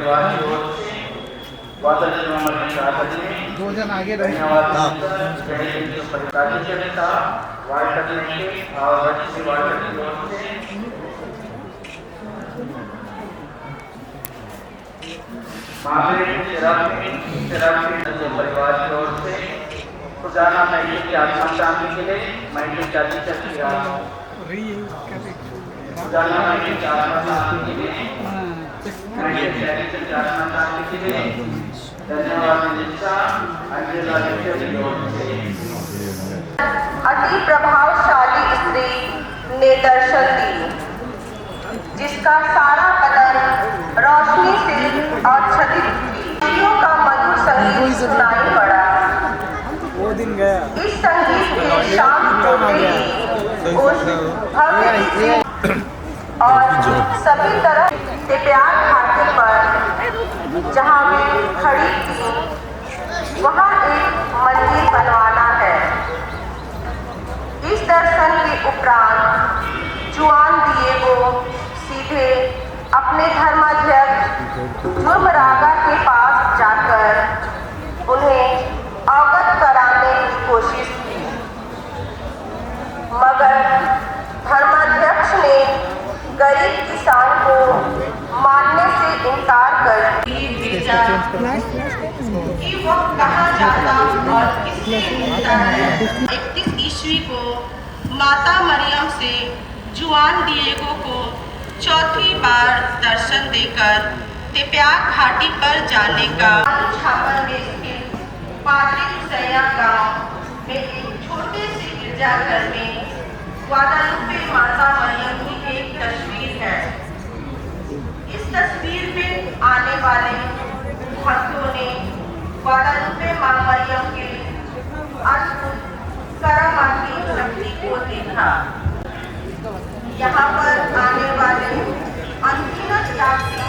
परिवार की ओर से स्वातंत्र दो जन आगे रहे कार्यकर्ता वार्ड कमेटी और राज्य वार्ड की ओर से परिवार की ओर से रोजाना महिला की आत्मा शांति के लिए महिला जाति चर्चा रोजाना महिला की आत्मा शांति के लिए महिला जाति चर्चा के लिए धन्यवाद अति प्रभावशाली स्त्री ने दर्शन दी, जिसका सारा बदन रोशनी से आच्छादित थी। का मधुर संगीत सुनाई पड़ा। वो दिन गया इस संगीत के शांत होते ही उस भव्य और सभी तरह से प्यार घाटी पर जहाँ वे खड़ी थी वहाँ एक मंदिर बनवाना है। इस दर्शन के उपरांत जुआन दिएगो सीधे अपने धर्माध्यक्ष जुर्मरागा के पास जाकर उन्हें अवगत कराने की कोशिश की, मगर धर्माध्यक्ष ने गरीब किसान को मानने से इनकार कर दिया कि वह कहाँ जाता और किससे मिलता है। 31 ईस्वी को माता मरियम से जुआन दिएगो को चौथी बार दर्शन देकर तेप्याक घाटी पर जाने का छापर देश के पादरी सैया गांव में एक छोटे से गिरजाघर में ग्वादालुपे माता मरियम की एक तस्वीर है। इस तस्वीर में आने वाले भक्तों ने ग्वादालुपे मां मरियम के अद्भुत करामाती शक्ति को देखा। यहाँ पर आने वाले अनगिनत यात्रियों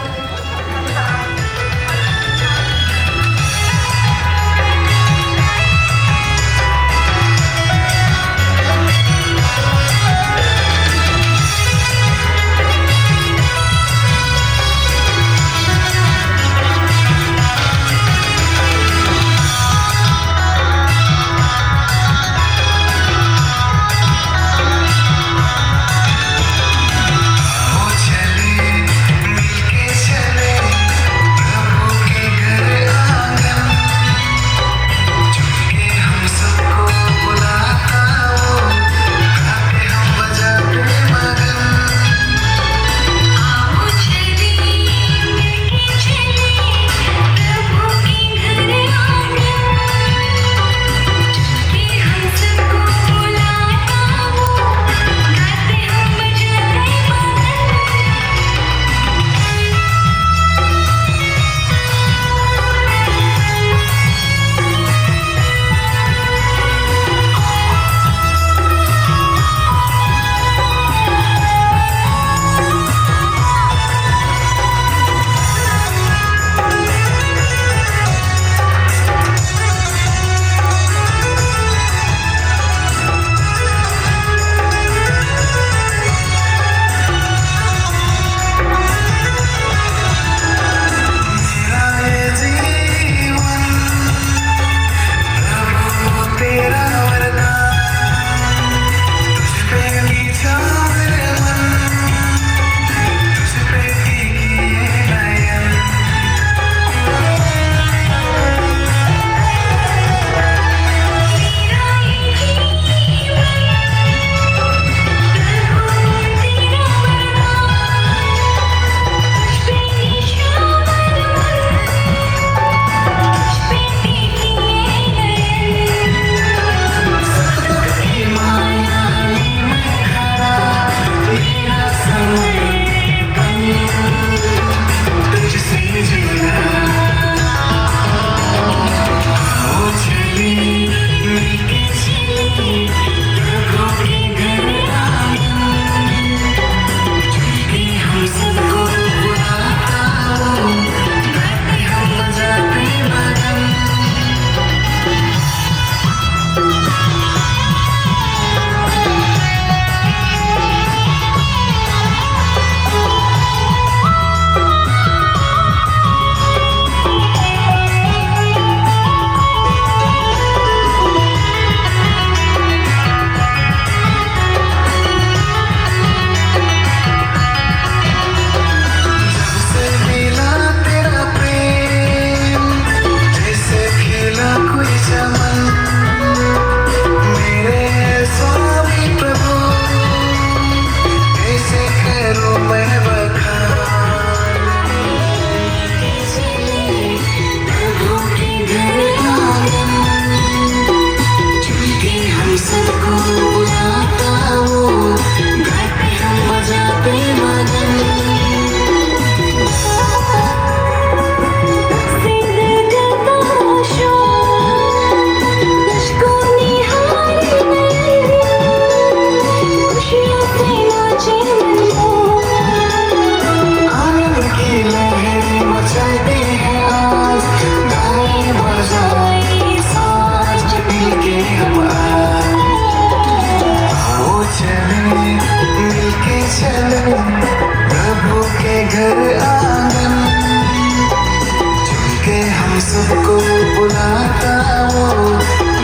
सबको बुलाता हूँ,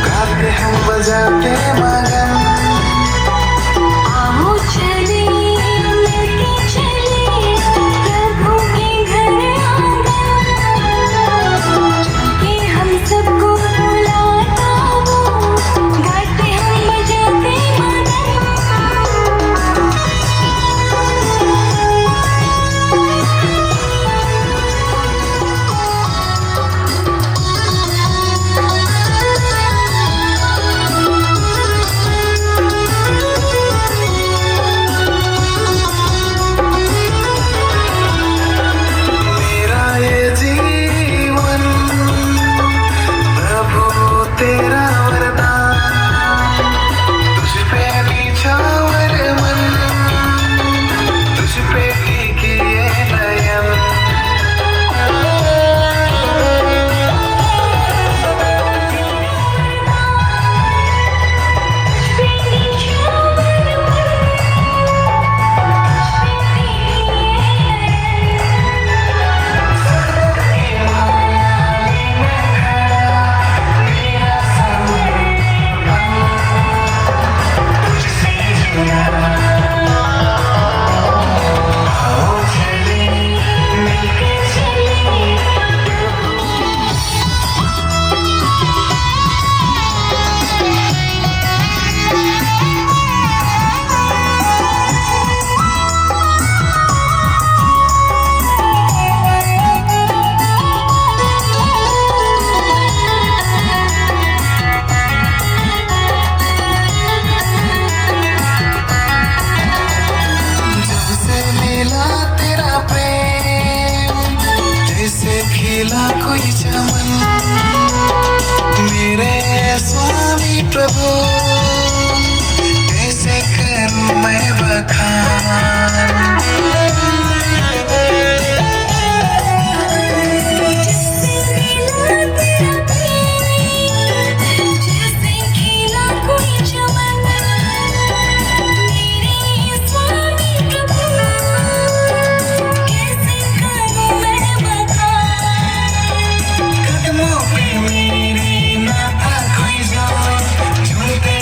गाते हम बजाते मगन। आओ चले मिलके चले प्रभु के घर आंगन, चलके हम सबको बुलाता हूँ, गाते हम बजाते मगन। मेरा ये जीवन प्रभु तेरा वरदान, तुझ पे निछावर मन, तुझ पे टिके ये नयन। जब से मिला तेरा प्रेम, जैसे खिला कोई चमन, मेरे स्वामी प्रभु कैसे करूं मैं बखान। जैसे खिला कोई चमन, मेरे स्वामी प्रभु कैसे करूं मैं बखान। कदमों पे मेरे ना था कोई जोर, झूलते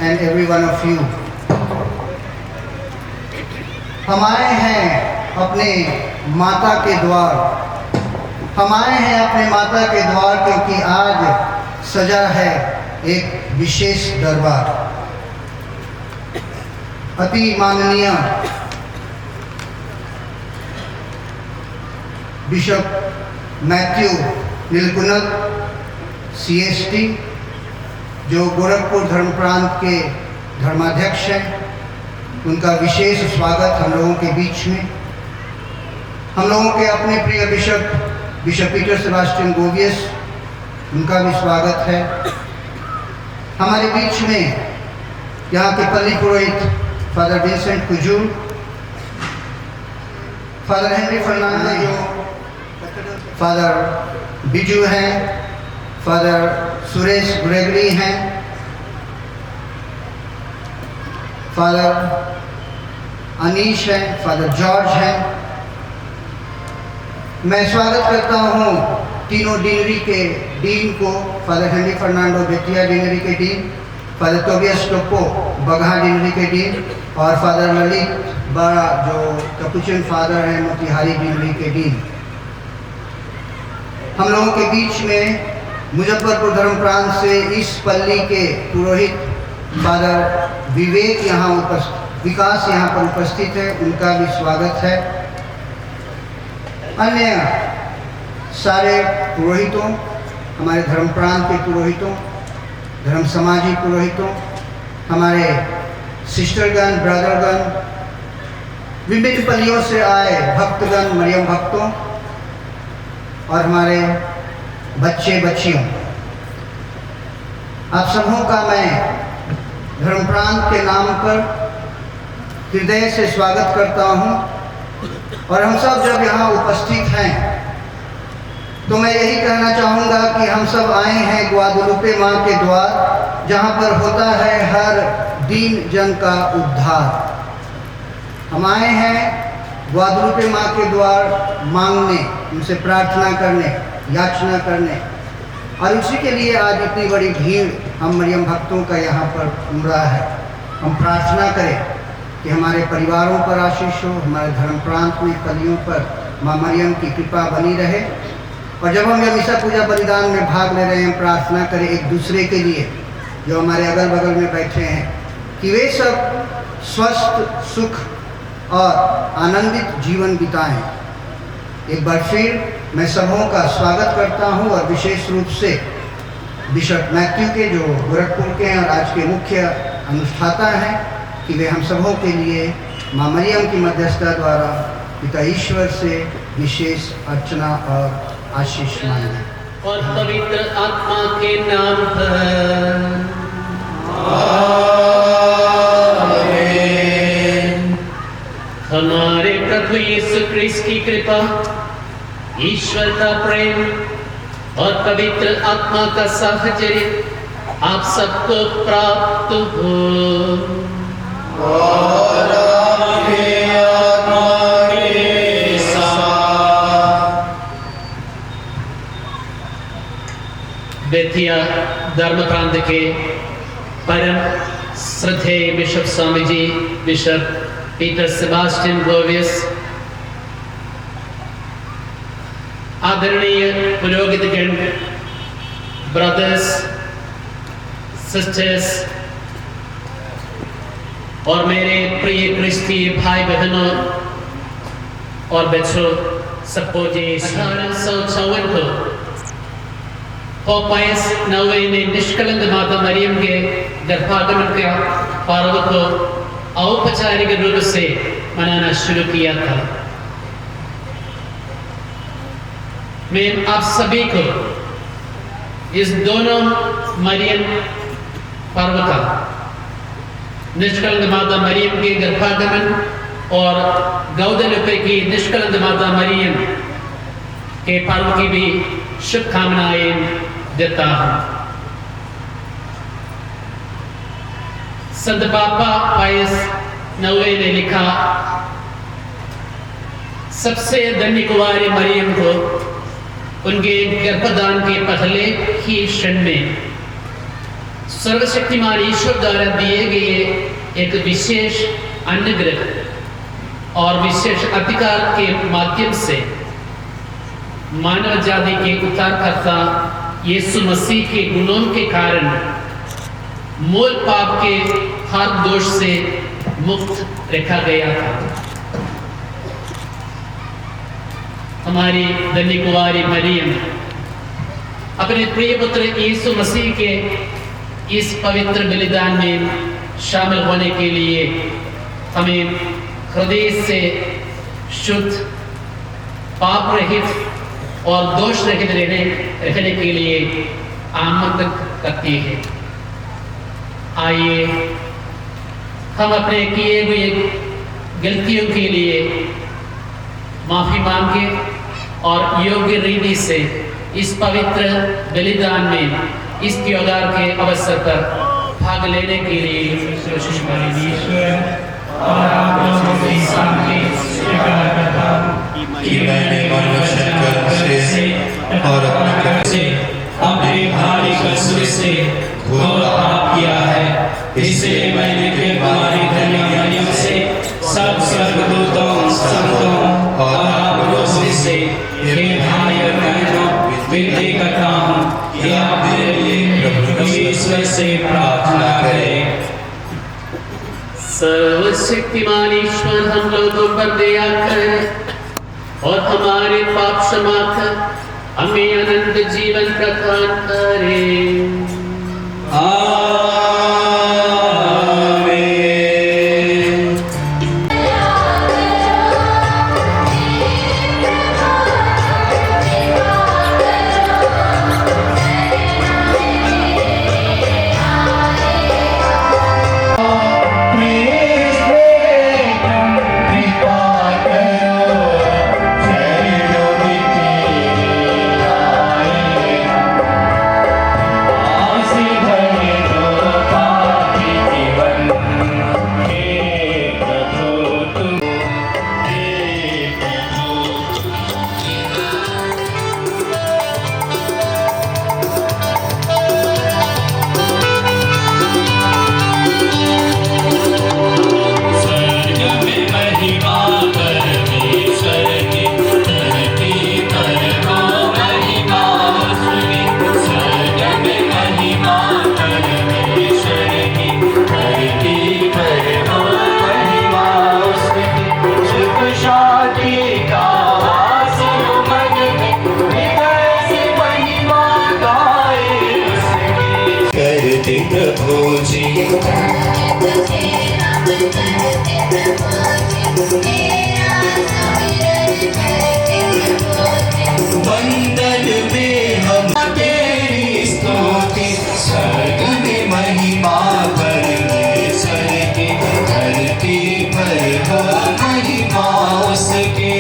and every one of you. हम आए हैं अपने माता के द्वार, हम आए हैं अपने माता के द्वार क्योंकि आज सजा है एक विशेष दरबार। अति माननीय बिशप मैथ्यू नीलकुनल CST, जो गोरखपुर धर्म प्रांत के धर्माध्यक्ष हैं, उनका विशेष स्वागत हम लोगों के बीच में। हम लोगों के अपने प्रिय बिशप पीटर सेबास्टियन गोवियस, उनका भी स्वागत है। हमारे बीच में यहाँ के पल्ली पुरोहित father Vincent Kujur, father Henry Fernando, father Biju हैं, फादर सुरेश ग्रेगरी हैं, फादर अनीश हैं, फादर जॉर्ज हैं। मैं स्वागत करता हूँ तीनों डीनरी के डीन को, father Henry Fernando Bettiah deanery के dean, father Tobias Toppo Bagaha deanery के डीन, और फादर ललित बड़ा जो कैपुचिन फादर हैं मोतिहारी डीनरी के डीन। हम लोगों के बीच में मुजफ्फरपुर धर्म प्रांत से इस पल्ली के पुरोहित फादर विवेक विकास यहाँ पर उपस्थित है, उनका भी स्वागत है। अन्य सारे पुरोहितों, हमारे धर्म प्रांत के पुरोहितों, धर्म समाजी पुरोहितों, हमारे सिस्टरगण, ब्रदरगण, विभिन्न पल्लियों से आए भक्तगण, मरियम भक्तों, और हमारे बच्चे बच्चियों, आप सबों का मैं धर्म प्रांत के नाम पर हृदय से स्वागत करता हूं। और हम सब जब यहाँ उपस्थित हैं तो मैं यही कहना चाहूँगा कि हम सब आए हैं ग्वादलुपे माँ के द्वार, जहाँ पर होता है हर दीन जन का उद्धार। हम आए हैं ग्वादलुपे माँ के द्वार मांगने, उनसे प्रार्थना करने, याचना करने, और उसी के लिए आज इतनी बड़ी भीड़ हम मरियम भक्तों का यहाँ पर उमड़ा है। हम प्रार्थना करें कि हमारे परिवारों पर आशीष हो, हमारे धर्म प्रांत में पल्लियों पर माँ मरियम की कृपा बनी रहे। और जब हम यह मिसा पूजा बलिदान में भाग ले रहे हैं, प्रार्थना करें एक दूसरे के लिए जो हमारे अगल बगल में बैठे हैं, कि वे सब स्वस्थ, सुख और आनंदित जीवन बिताएं। एक बार फिर मैं सबों का स्वागत करता हूं, और विशेष रूप से बिशप मैथ्यू के, जो गोरखपुर के हैं और आज के मुख्य अनुष्ठाता हैं, कि वे हम सबों के लिए माँ मरियम की मध्यस्थता द्वारा पिता ईश्वर से विशेष अर्चना और आशीष मांगे। और पवित्र आत्मा के नाम पर हमारे प्रभु यीशु क्रिस्त की कृपा, ईश्वर का प्रेम और पवित्र आत्मा का साहचर्य आप सबको प्राप्त हो। और आपके आत्मा के साथ। बेतिया धर्म प्रांत के परम श्रद्धेय bishop Swami ji, bishop Peter Sebastian गोवियस, आदरणीय पुरोहितगण, ब्रदर्स, सिस्टर्स, और मेरे प्रिय क्रिस्तीय भाई बहनों और बच्चों, सबको जी 1854 को पोप पायस 9 ने निष्कलंक माता मरियम के गर्भागमन के पर्व को औपचारिक रूप से मनाना शुरू किया था। मैं आप सभी को इस दोनों मरियम पर्व का, निष्कलंक माता मरियम के गर्भागमन और गौदलुपे की निष्कलंक माता मरियम के पर्व की भी शुभकामनाएं देता हूं। संत पापा पायस 9 ने लिखा, सबसे धन्य कुंवारी मरियम को उनके गर्भदान के पहले ही क्षण में सर्वशक्तिमान ईश्वर द्वारा दिए गए एक विशेष अनुग्रह और विशेष अधिकार के माध्यम से मानव जाति के उद्धारकर्ता यीशु मसीह के गुणों के कारण मूल पाप के हर दोष से मुक्त रखा गया था। हमारी धन्य कुंवारी मरियम अपने प्रिय पुत्र यीशु मसीह के इस पवित्र बलिदान में शामिल होने के लिए हमें हृदय से शुद्ध, पाप रहित और दोष रहित रहने के लिए आमंत्रित करती है। आइए हम अपने किए हुए गलतियों के लिए माफी मांगे और योग्य रीति से इस पवित्र बलिदान में इस त्योहार के अवसर पर भाग लेने के लिए कोशिश करें। और आप लोगों के सामने स्वीकार करता हूं कि मैंने मनोवचन कर्म से और अपने कर्म से अपने भारी कसूर से घोर पाप किया है। इसलिए मैंने तुम्हारी धन्य मरियम से सब स्वर्गदूतों, संतों और आप लोगों से हे भाई और बहनों विनती करता हूँ कि आप मेरे लिए ईश्वर से प्रार्थना करें। सर्वशक्तिमान ईश्वर हम लोगों पर दया करे और हमारे पाप क्षमा कर हमें अनंत जीवन प्रदान करे। आमीन। बंधन में हम तेरी स्तुति, स्वर्ग में महिमा परमेश्वर की, धरती पर हो महिमा उसकी।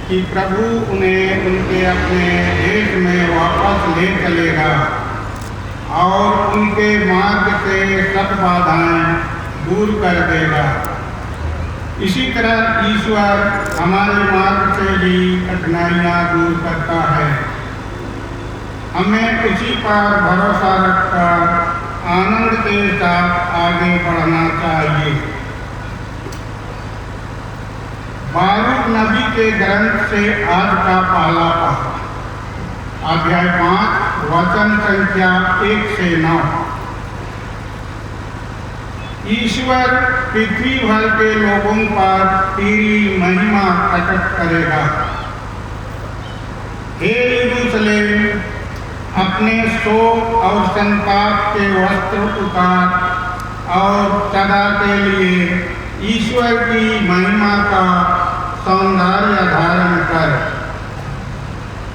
कि प्रभु उन्हें उनके अपने देश में वापस ले चलेगा और उनके मार्ग से सब बाधाएं दूर कर देगा। इसी तरह ईश्वर हमारे मार्ग से भी कठिनाइयाँ दूर करता है। हमें उसी पर भरोसा रखकर आनंद के साथ आगे बढ़ना चाहिए। बारूक नबी के ग्रंथ से आज का पहला पाठ, अध्याय 5, वचन संख्या 1 से 9। ईश्वर पृथ्वी भर के लोगों पर तेरी महिमा प्रकट करेगा। हे यरूशलेम, अपने शोक और संताप के वस्त्र उतार और सदा के लिए ईश्वर की महिमा का सौंदर्य धारण कर।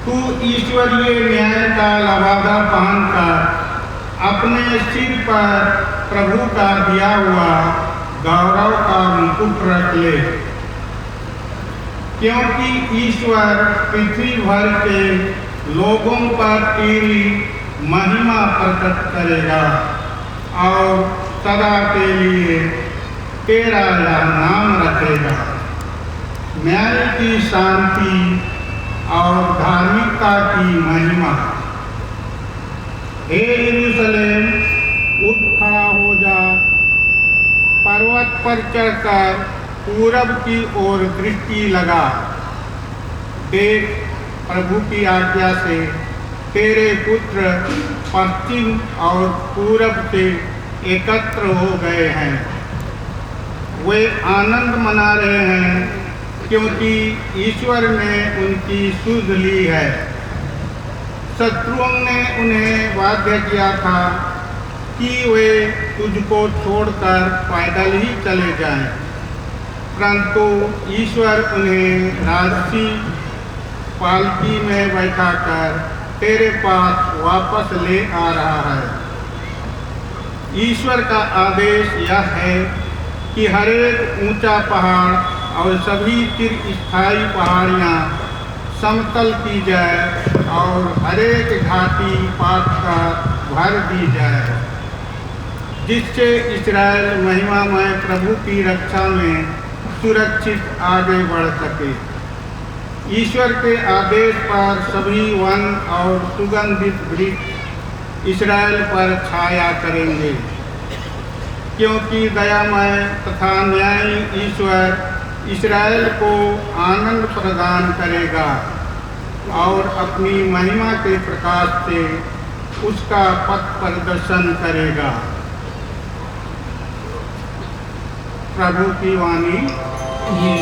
तू ईश्वरीय न्याय का लबादा पहनकर अपने सिर पर प्रभु का दिया हुआ गौरव का मुकुट रख ले, क्योंकि ईश्वर पृथ्वी भर के लोगों पर तेरी महिमा प्रकट करेगा और सदा के लिए तेरा यह नाम रखेगा। न्याय की शांति और धार्मिकता की महिमा। हे यरूशलेम, उठ खड़ा हो जा, पर्वत पर चढ़कर पूरब की ओर दृष्टि लगा। देख, प्रभु की आज्ञा से तेरे पुत्र पश्चिम और पूरब से एकत्र हो गए हैं। वे आनंद मना रहे हैं क्योंकि ईश्वर ने उनकी सुध ली है। शत्रुओं ने उन्हें वाध्य किया था कि वे तुझको छोड़कर पैदल ही चले जाएं, परंतु ईश्वर उन्हें राजसी पालकी में बैठाकर तेरे पास वापस ले आ रहा है। ईश्वर का आदेश यह है कि हरेक ऊंचा पहाड़ और सभी चिरस्थायी पहाड़ियाँ समतल की जाए और हरेक घाटी पात का भर दी जाए, जिससे इस्राएल महिमामय प्रभु की रक्षा में सुरक्षित आगे बढ़ सके। ईश्वर के आदेश पर सभी वन और सुगंधित वृक्ष इस्राएल पर छाया करेंगे, क्योंकि दयामय तथा न्यायी ईश्वर इस्राएल को आनंद प्रदान करेगा और अपनी महिमा के प्रकाश से उसका पथ प्रदर्शन करेगा। प्रभु की वाणी। अपने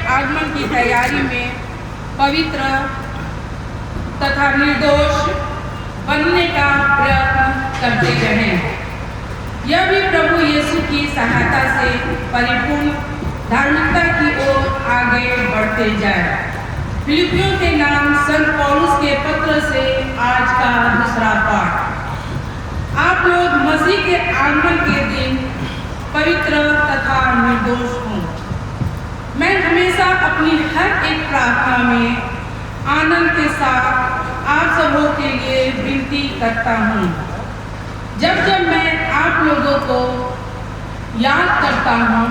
आगमन की तैयारी में पवित्र तथा निर्दोष बनने का प्रयत्न करते रहें। यह भी प्रभु यीशु की सहायता से परिपूर्ण धार्मिकता की ओर आगे बढ़ते जाए। फिलिपियों के नाम संत पौलुस के पत्र से आज का दूसरा पाठ। आप लोग मसीह के आगमन के दिन पवित्र तथा निर्दोष हों। मैं हमेशा अपनी हर एक प्रार्थना में आनंद के साथ आप सबों के लिए विनती करता हूँ। जब जब मैं आप लोगों को याद करता हूँ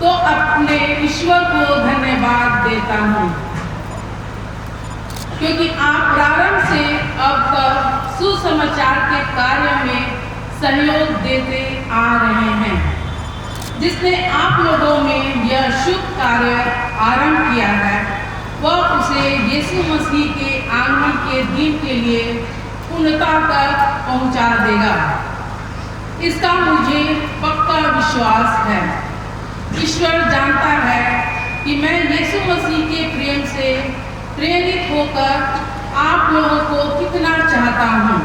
तो अपने ईश्वर को धन्यवाद देता हूँ, क्योंकि आप प्रारंभ से अब तक सुसमाचार के कार्य में सहयोग देते आ रहे हैं। जिसने आप लोगों में यह शुभ कार्य आरंभ किया है, वह उसे यीशु मसीह के आगमन के दिन के लिए पूर्णता तक पहुंचा देगा। इसका मुझे पक्का विश्वास है। ईश्वर जानता है कि मैं यीशु मसीह के प्रेम से प्रेरित होकर आप लोगों को कितना चाहता हूँ।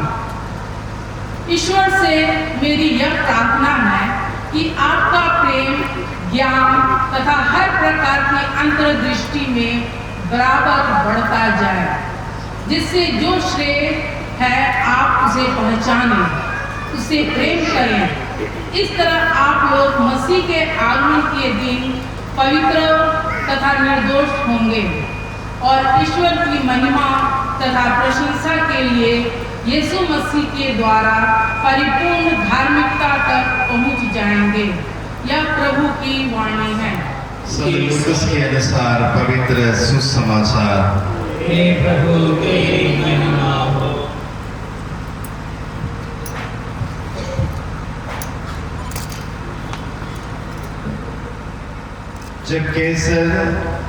ईश्वर से मेरी यह प्रार्थना है कि आपका प्रेम, ज्ञान तथा हर प्रकार की अंतर्दृष्टि में बराबर बढ़ता जाए, जिससे जो श्रेय है आप उसे पहचानें, उसे प्रेम करें। इस तरह आप लोग मसीह के आगमन के दिन पवित्र तथा निर्दोष होंगे और ईश्वर की महिमा तथा प्रशंसा के लिए यीशु मसीह के द्वारा परिपूर्ण धार्मिकता तक पहुंच जाएंगे। यह प्रभु की वाणी है। लूकास के अनुसार पवित्र सुसमाचार। हे प्रभु तेरी महिमा हो। जब कैसर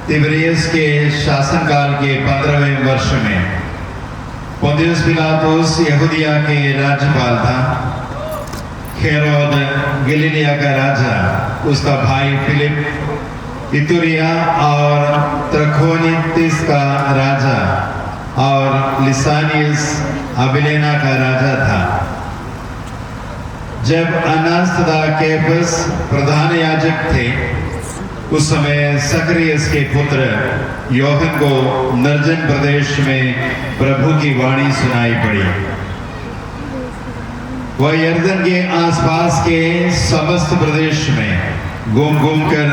तिबरियस के शासनकाल के 15वें वर्ष में पोंतियुस पिलातुस यहूदिया के राज्यपाल था, हेरोद गलीलिया का राजा, उसका भाई फिलिप इतुरिया और त्रखोनीतिस का राजा और लिसानियस अबिलेना का राजा था। जब अनास तथा कैफस प्रधान याजक थे, उस समय सकरियस के पुत्र योहन को निर्जन प्रदेश में प्रभु की वाणी सुनाई पड़ी। वह यर्दन के आसपास के समस्त प्रदेश में घूम घूम कर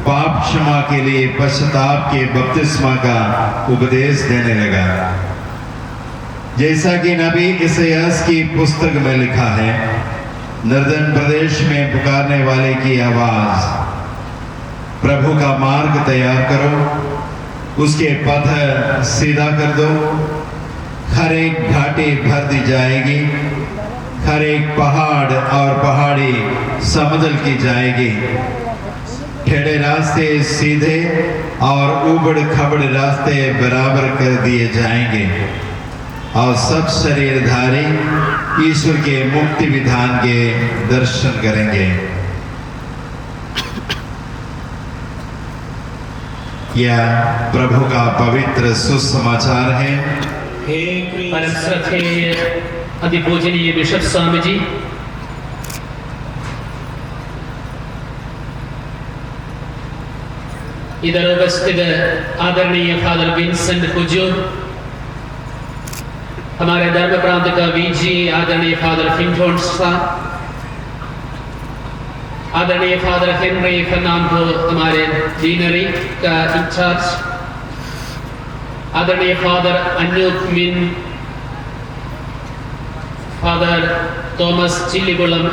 पाप क्षमा के लिए पश्चाताप के बपतिस्मा का उपदेश देने लगा, जैसा कि नबी इसायास की पुस्तक में लिखा है, निर्जन प्रदेश में पुकारने वाले की आवाज, प्रभु का मार्ग तैयार करो, उसके पथ सीधा कर दो। हर एक घाटी भर दी जाएगी, हर एक पहाड़ और पहाड़ी समतल की जाएगी। टेढ़े रास्ते सीधे और उबड़ खबड़ रास्ते बराबर कर दिए जाएंगे और सब शरीरधारी ईश्वर के मुक्ति विधान के दर्शन करेंगे। यह प्रभु का पवित्र सुसमाचार है। परम श्रद्धेय अधिपूजनीय बिशप स्वामी जी, इधर उपस्थित आदरणीय फादर विंसेंट पुजो, हमारे धर्म प्रांत का वीजी आदरणीय फादर फिंटोन्सा, आदरणीय फादर हेनरी फर्नांडो हमारे डीनरी का इंचार्ज, आदरणीय फादर अनूप मिन, फादर थॉमस चिल्लीगुलम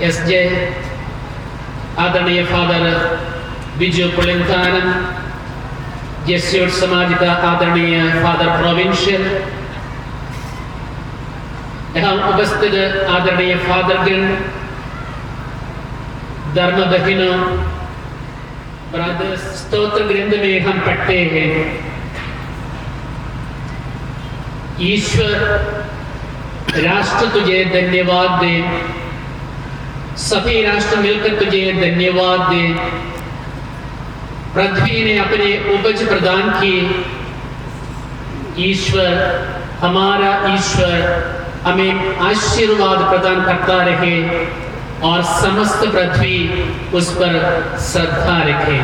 एसजे, आदरणीय फादर विजय पुलिंतानम, जेस्यूट समाज का आदरणीय फादर प्रोविंशियल, यहाँ उपस्थित आदरणीय फादर गिन, धर्म बहनों, ब्रदर्स, स्तोत्र ग्रंथ में हम पढ़ते हैं, ईश्वर राष्ट्र तुझे धन्यवाद दे, सभी राष्ट्र मिलकर तुझे धन्यवाद दे, पृथ्वी ने अपने उपज प्रदान की। ईश्वर, हमारा ईश्वर हमें आशीर्वाद प्रदान करता रहे और समस्त पृथ्वी उस पर श्रद्धा रखे।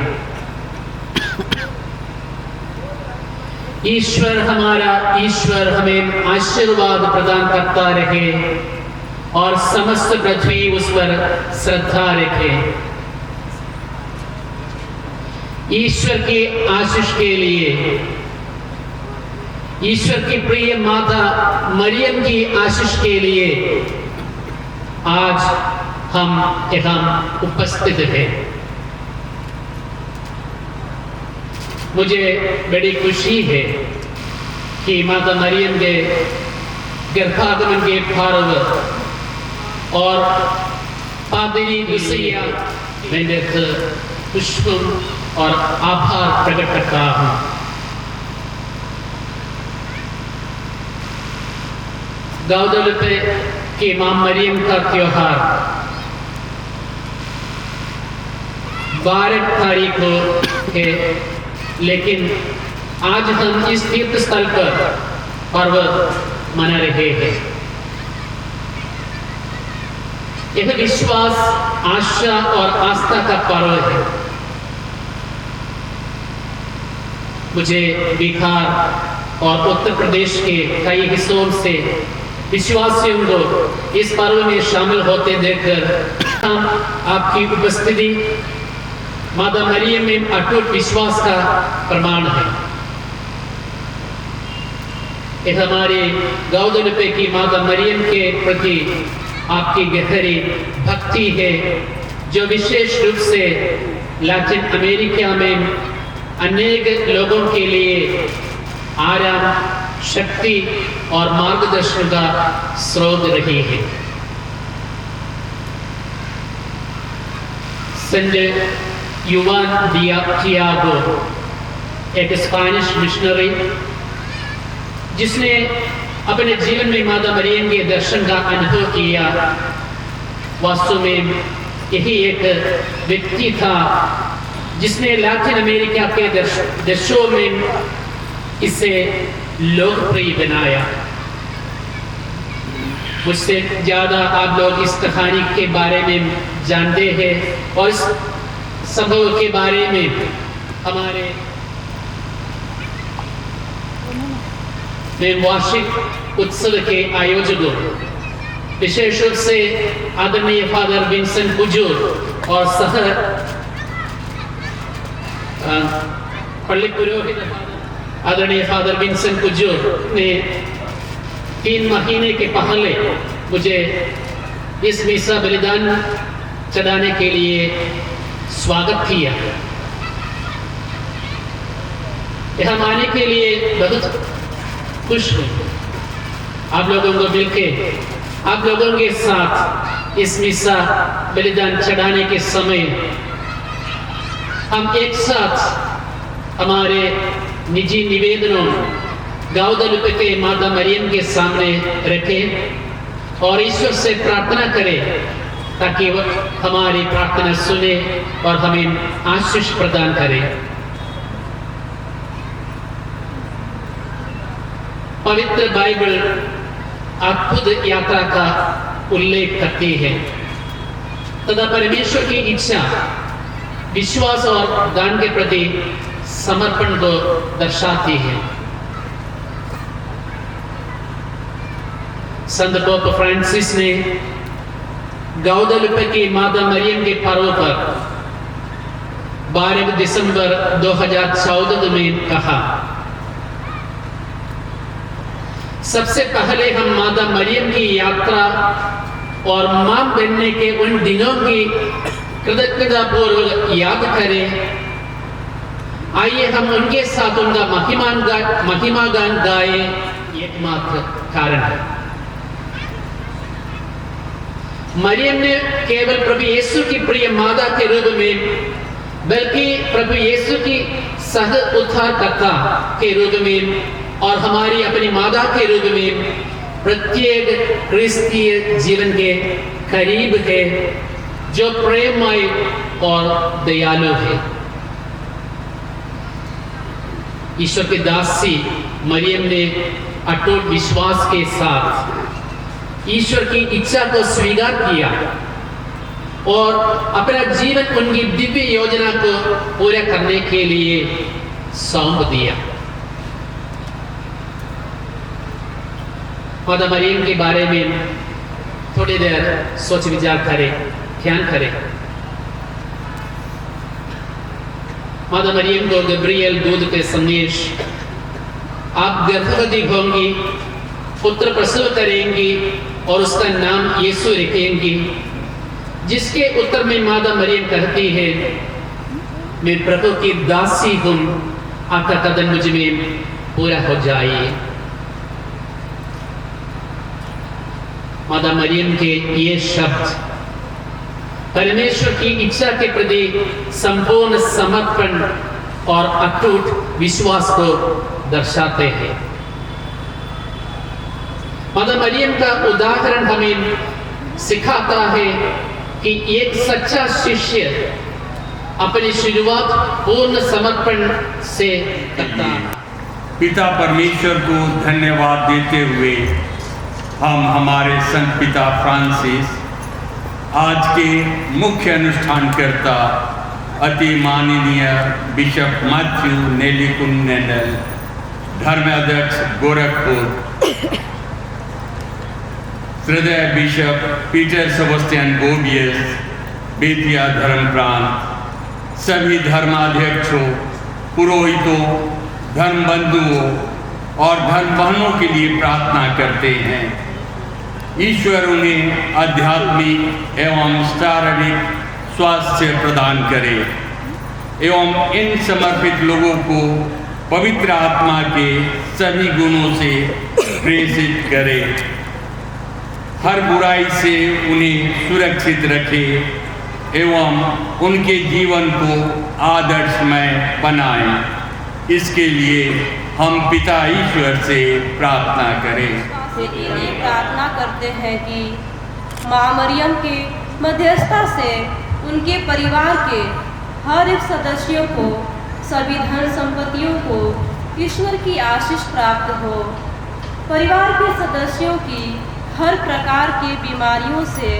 ईश्वर, हमारा ईश्वर हमें आशीर्वाद प्रदान करता रहे और समस्त पृथ्वी उस पर श्रद्धा रखे। ईश्वर की आशीष के लिए, ईश्वर की प्रिय माता मरियम की आशीष के लिए आज हम यहाँ उपस्थित हैं। मुझे बड़ी खुशी है कि माता मरियम के गर्भागमन के पर्व और पादरी लुसिया मैंने पुष्प और आभार प्रकट करता हूँ। गाउदलुपे की मां मरियम का त्योहार 12 तारीख को है, लेकिन आज हम इस तीर्थ स्थल पर पर्व मना रहे हैं। यह विश्वास, आशा और आस्था का पर्व है। मुझे बिहार और उत्तर प्रदेश के कई हिस्सों से विश्वासियों को इस पर्व में शामिल होते देखकर हम आपकी उपस्थिति माता मरियम में अटूट विश्वास का प्रमाण है। यह हमारे गाउदलुपे की माता मरियम के प्रति आपकी गहरी भक्ति है, जो विशेष रूप से लैटिन अमेरिका में अनेक लोगों के लिए आराम, शक्ति और मार्गदर्शन का स्रोत रही है। संजय युवान थियागो, एक स्पेनिश मिशनरी जिसने अपने जीवन में माता मरियम के दर्शन का अनुभव किया, वास्तव में यही एक व्यक्ति था जिसने लैटिन अमेरिका के देशों में इसे लोकप्रिय बनाया। मुझसे ज़्यादा आप लोग इस कहानी के बारे में जानते हैं और इस संभव के बारे में हमारे वार्षिक उत्सव के आयोजकों, विशेष रूप से आदरणीय फादर विंसेंट कुजूर और सह पल्ली पुरोहित आदरणीय फादर विंसेंट कुजूर ने 3 महीने के पहले मुझे इस मिसा बलिदान चढ़ाने के लिए स्वागत किया। यहाँ आने के लिए बहुत खुश हूँ। आप लोगों को मिलके, आप लोगों के साथ इस मिसा बलिदान चढ़ाने के समय हम एक साथ हमारे निजी निवेदनों गाउदलुपे के माता मरियम के सामने रखें और ईश्वर से प्रार्थना करें ताकि वह हमारी प्रार्थना सुने और हमें आशीष प्रदान करे। पवित्र बाइबल अद्भुत यात्रा का उल्लेख करती है तथा परमेश्वर की इच्छा, विश्वास और दान के प्रति समर्पण को दर्शाती है। संत पोप फ्रांसिस ने गाउदलुपे की माता मरियम के पर्व पर 12 दिसंबर 2014 में कहा, सबसे पहले हम माता मरियम की यात्रा और मां बनने के उन दिनों की कृतज्ञता पूर्वक याद करें। आइए हम उनके साथ उनका महिमा गान गाए। एकमात्र कारण है मरियम ने केवल प्रभु यीशु की प्रिय माता के रूप में, बल्कि प्रभु यीशु की सह उद्धारकर्ता के रूप में और हमारी अपनी माता के रूप में प्रत्येक क्रिस्तीय जीवन के करीब है, जो प्रेममय और दयालु है। ईश्वर की दासी मरियम ने अटूट विश्वास के साथ ईश्वर की इच्छा को स्वीकार किया और अपना जीवन उनकी दिव्य योजना को पूरा करने के लिए सौंप दिया। माता मरियम के बारे में थोड़ी देर सोच विचार करें, ध्यान करें। माता मरियम को गब्रियल दूत के संदेश, आप गर्भवती होंगी, पुत्र प्रसव करेंगी और उसका नाम यीशु रखेंगी, जिसके उत्तर में माता मरियम कहती है, मैं प्रभु की दासी हूं, आपका कदम मुझ में पूरा हो जाए। माता मरियम के ये शब्द परमेश्वर की इच्छा के प्रति संपूर्ण समर्पण और अटूट विश्वास को दर्शाते हैं। माता मरियम का उदाहरण हमें सिखाता है कि एक सच्चा शिष्य अपनी शुरुआत पूर्ण समर्पण से करता है। पिता परमेश्वर को धन्यवाद देते हुए हम हमारे संत पिता फ्रांसिस, आज के मुख्य अनुष्ठानकर्ता अति माननीय बिशप मैथ्यू नेलिकुन्नेनल, धर्माध्यक्ष गोरखपुर, हृदय बिशप पीटर सेबेस्टियन बोबियस, बेतिया धर्म प्रांत, सभी धर्माध्यक्षों, पुरोहितों, धर्म बंधुओं और धर्म बहनों के लिए प्रार्थना करते हैं। ईश्वर उन्हें आध्यात्मिक एवं शारीरिक स्वास्थ्य प्रदान करे एवं इन समर्पित लोगों को पवित्र आत्मा के सभी गुणों से प्रेषित करे, हर बुराई से उन्हें सुरक्षित रखे एवं उनके जीवन को आदर्शमय बनाए। इसके लिए हम पिता ईश्वर से प्रार्थना करें। ये प्रार्थना करते हैं कि माँ मरियम के मध्यस्थता से उनके परिवार के हर एक सदस्यों को, सभी धन संपत्तियों को ईश्वर की आशीष प्राप्त हो, परिवार के सदस्यों की हर प्रकार की बीमारियों से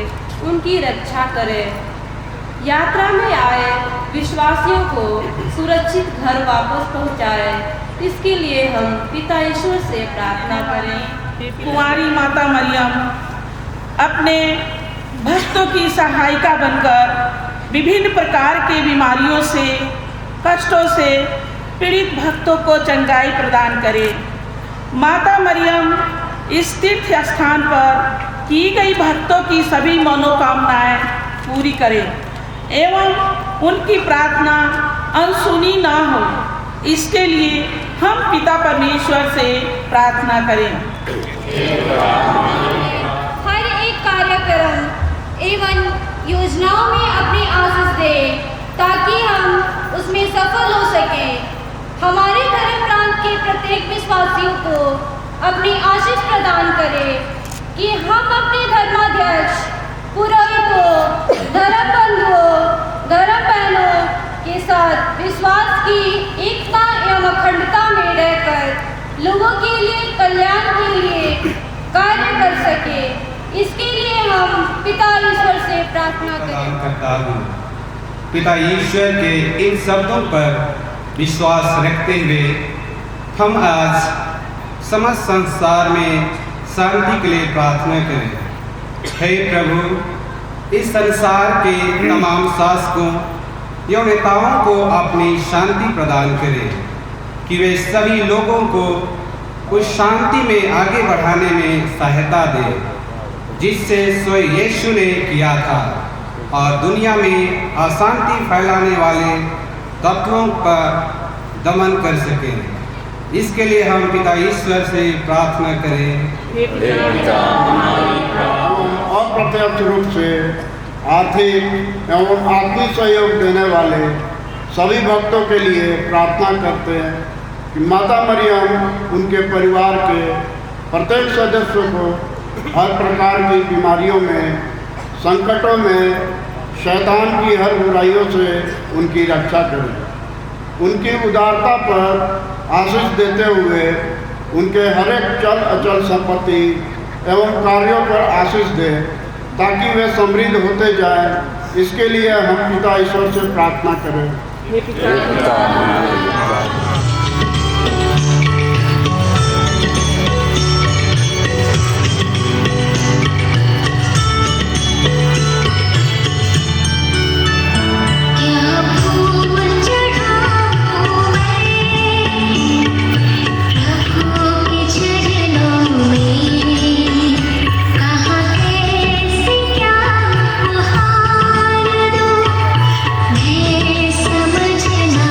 उनकी रक्षा करे, यात्रा में आए विश्वासियों को सुरक्षित घर वापस पहुँचाए। इसके लिए हम पिता ईश्वर से प्रार्थना करें। कुंवारी माता मरियम अपने भक्तों की सहायिका बनकर विभिन्न प्रकार के बीमारियों से, कष्टों से पीड़ित भक्तों को चंगाई प्रदान करे। माता मरियम इस तीर्थ स्थान पर की गई भक्तों की सभी मनोकामनाएं पूरी करे एवं उनकी प्रार्थना अनसुनी ना हो, इसके लिए हम पिता परमेश्वर से प्रार्थना करें। हर एक कार्यक्रम एवं योजनाओं में अपनी आशीष दे ताकि हम उसमें सफल हो सकें। हमारे धर्म प्रांत के प्रत्येक विश्वासियों को अपनी आशीष प्रदान करें कि हम अपने धर्माध्यक्ष, पुरोहितों, धर्म बंधुओं, धर्म बहनों के साथ विश्वास की एकता एवं अखंडता में रहकर लोगों के लिए कल्याण के लिए कार्य कर सके। इसके लिए हम पिता ईश्वर से प्रार्थना करें। पिता ईश्वर के इन शब्दों पर विश्वास रखते हुए हम आज समस्त संसार में शांति के लिए प्रार्थना करें। हे प्रभु, इस संसार के तमाम शासकों एवं नेताओं को अपनी शांति प्रदान करें कि वे सभी लोगों को उस शांति में आगे बढ़ाने में सहायता दें जिससे स्वयं यीशु ने किया था, और दुनिया में अशांति फैलाने वाले तत्वों पर दमन कर सकें। इसके लिए हम पिता ईश्वर से प्रार्थना करें। अप्रत्यक्ष रूप से आर्थिक एवं आत्मिक सहयोग देने वाले सभी भक्तों के लिए प्रार्थना करते हैं कि माता मरियम उनके परिवार के प्रत्येक सदस्य को हर प्रकार की बीमारियों में, संकटों में, शैतान की हर बुराइयों से उनकी रक्षा करें। उनकी उदारता पर आशीष देते हुए उनके हर एक चल अचल संपत्ति एवं कार्यों पर आशीष दे, ताकि वे समृद्ध होते जाएं। इसके लिए हम पिता ईश्वर से प्रार्थना करें। समझ ना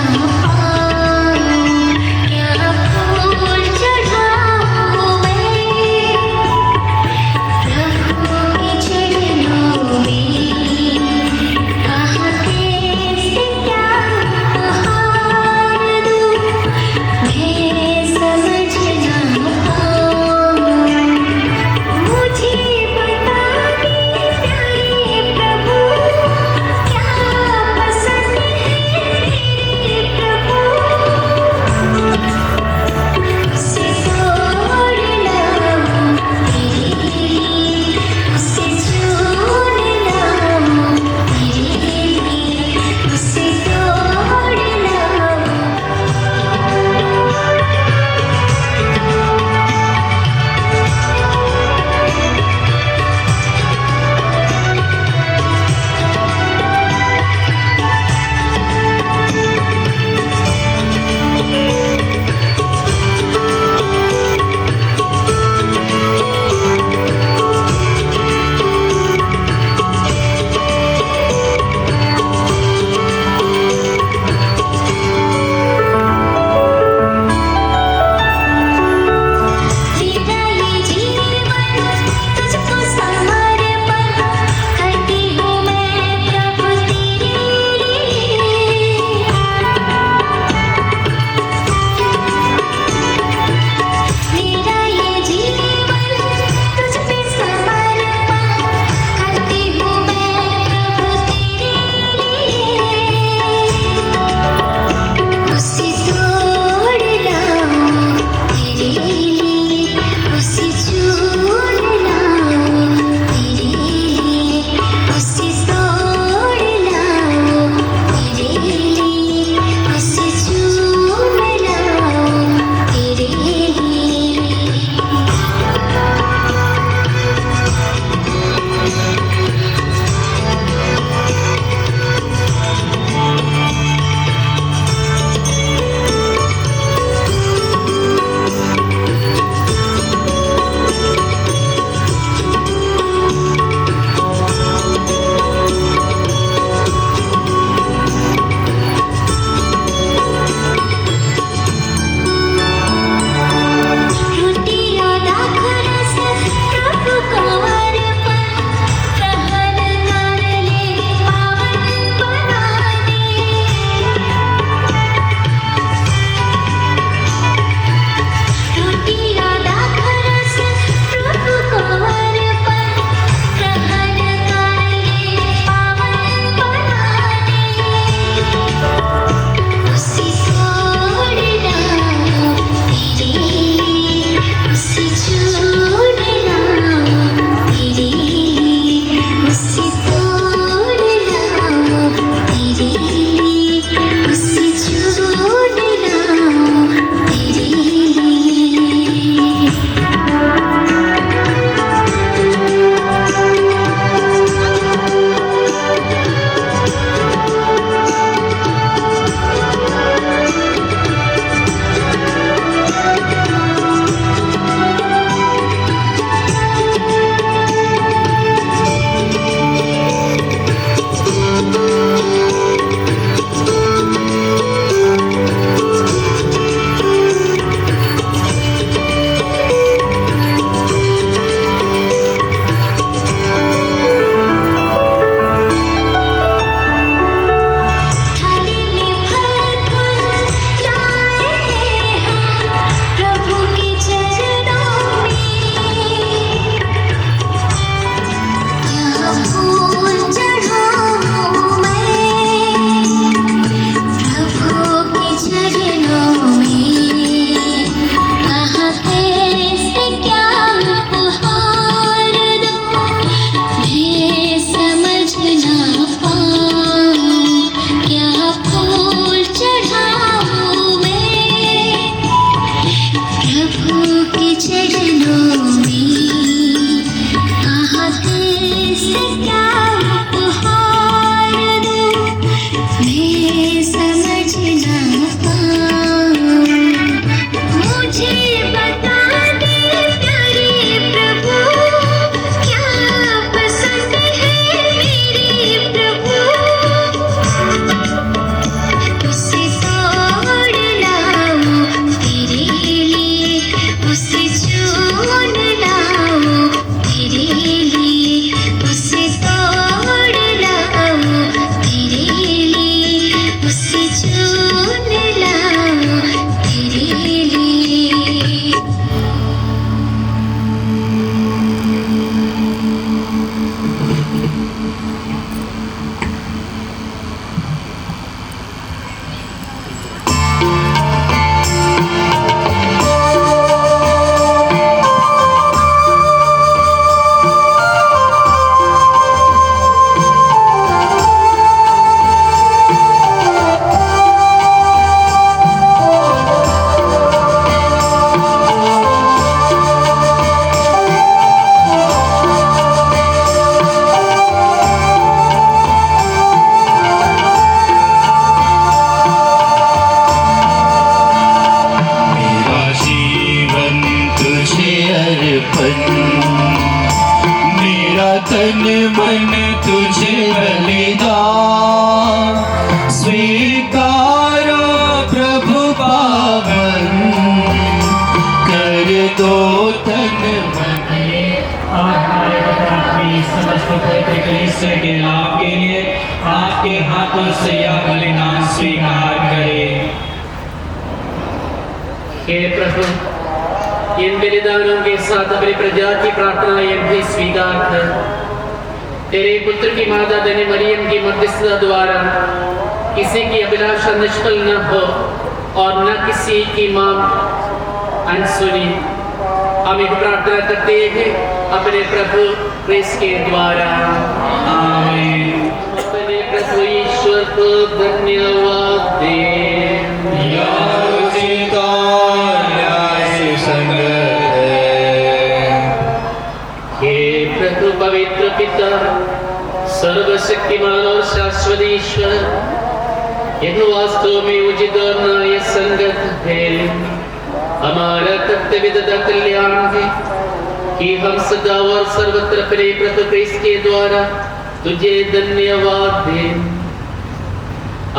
पवित्र कलीसिया के लाभ के लिए आपके हाथों से यह बलिदान स्वीकार करें। हे प्रभु, इन बलिदानों के साथ अपनी प्रजा की प्रार्थनाएं भी स्वीकार कर तेरे पुत्र की माता धन्य मरियम की मध्यस्थता द्वारा किसी की अभिलाषा निष्फल न हो और न किसी की मांग अनसुनी। हम एक प्रार्थना करते हैं अपने प्रभु क्रिस्त के द्वारा। आमीन। अपने प्रभु ईश्वर को धन्यवाद दें। हे प्रभु पवित्र पिता, सर्वशक्तिमान और शाश्वत ईश्वर, यह वास्तव में उचित और न्याय संगत है, हमारा कर्तव्य तथा कल्याण है कि हम सदा और सर्वत्र अपने प्रभु क्रिस्त के द्वारा तुझे धन्यवाद दें।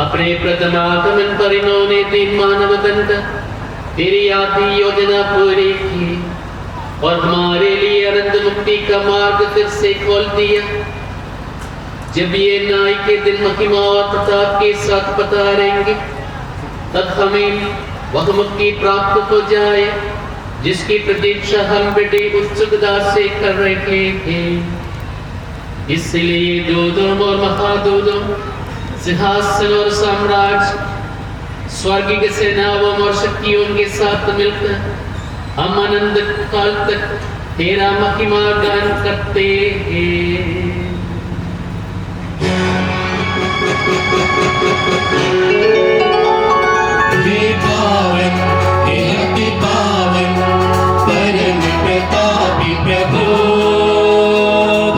अपने प्रथम आगमन पर इन्होंने तीन मानव बनकर तेरी आदि योजना पूरी की और हमारे लिए अनंत मुक्ति का मार्ग फिर से खोल दिया। जब ये न्याय के दिन महिमा और प्रताप के साथ पधारेंगे, तब हमें वह मुक्ति प्राप्त हो जाए जिसकी प्रतीक्षा हम बड़ी उत्सुकता से कर रहे हैं। इसलिए दूतों और महादूतों, सिंहासन और साम्राज्य, स्वर्गीय सेनाओं और शक्तियों के साथ मिलकर हम अनंत काल तक तेरा महिमा गान करते हैं। पावन हे अति पावन परम प्रतापी प्रभु,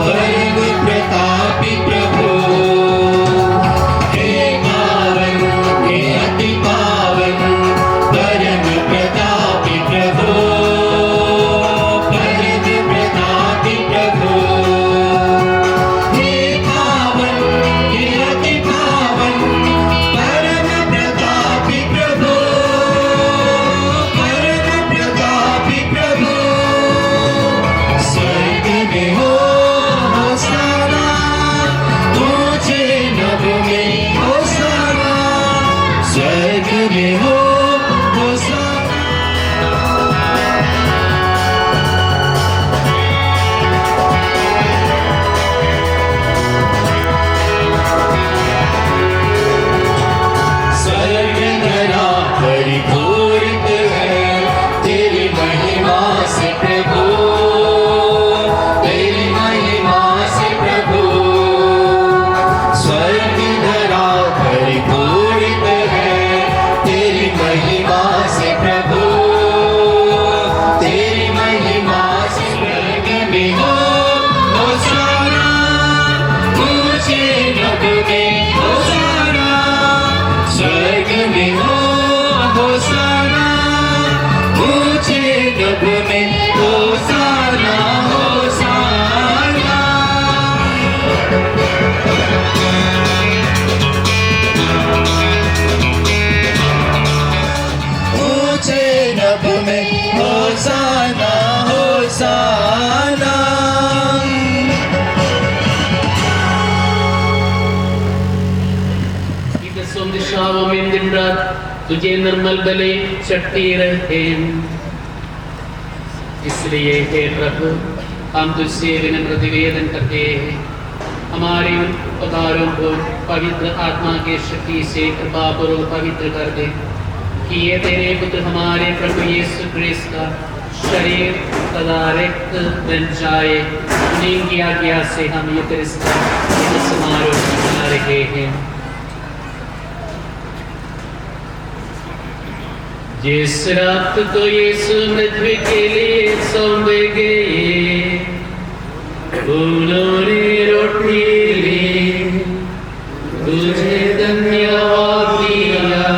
परम प्रतापी प्रभु। हे पावन हे अति पावन परम प्रतापी प्रभु, परम प्रतापी प्रभु। हे पावन हे अति पावन परम प्रतापी प्रभु, परम प्रतापी प्रभु। स्वर्ग में हो होसाना, ऊंचे नभ में होसाना, स्वर्ग में हो होसाना। स्वर्ग धरा परिपूरित है तेरी महिमा से प्रभु, तेरी महिमा से प्रभु। स्वर्ग धरा परिपूरित है तेरी महिमा से प्रभु, तेरी महिमा से। स्वर्ग में हो होसाना, ऊंचे नभ में होसाना, स्वर्ग में हो होसाना, ऊंचे नभ में होसाना, होसाना। ऊंचे नभ में होसाना, होसाना। दसों दिशाओं में दिन रात तुझे निर्मल बलि चढ़ती रहे। इसलिए हे प्रभु, हम तुझसे विनम्र निवेदन करते हैं, हमारे उद्धारों को पवित्र आत्मा की शक्ति से कृपा पूर्वक पवित्र कर दे, कि ये तेरे पुत्र हमारे प्रभु यीशु क्रिस्त का शरीर तथा रक्त बन जाए। उन्हीं की आज्ञा से हम यूकरिस्ट का समारोह मना रहे हैं। जिस रात को यीशु मृत्यु के लिए सौंपे गए, उन्होंने रोटी ली, तुझे धन्यवाद दिया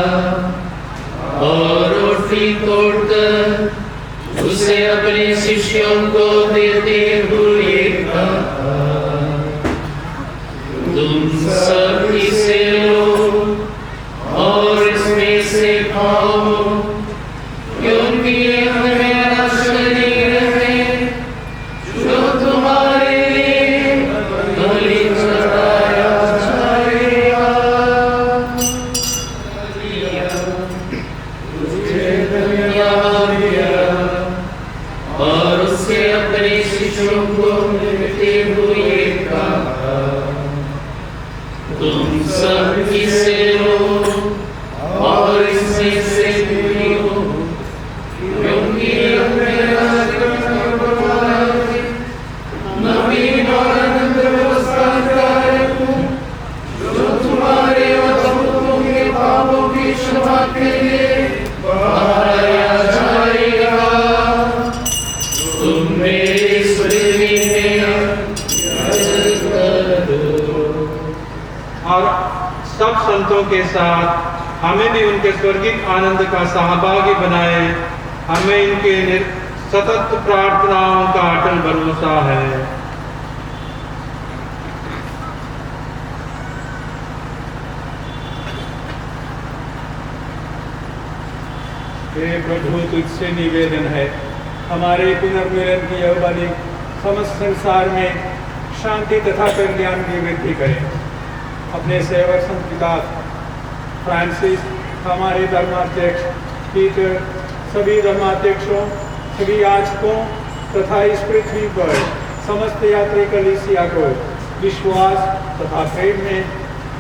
और रोटी तोड़कर उसे अपने शिष्यों को देते हुए कहा, तुम सब इसे लो और इसमें से खाओ, क्योंकि यह मेरा शरीर है जो तुम्हारे लिए के साथ हमें भी उनके स्वर्गिक आनंद का सहभागी बनाए। हमें इनके सतत प्रार्थनाओं का अटल भरोसा है। हे प्रभु, तुझसे निवेदन है, हमारे पुनर्मिलन की यह वाणी समस्त संसार में शांति तथा कल्याण की वृद्धि करें। अपने सेवक संत पिता फ्रांसिस, हमारे धर्माध्यक्ष पीटर, सभी धर्माध्यक्षों, सभी याजकों तथा इस पृथ्वी पर समस्त यात्री कलीसिया को विश्वास तथा प्रेम में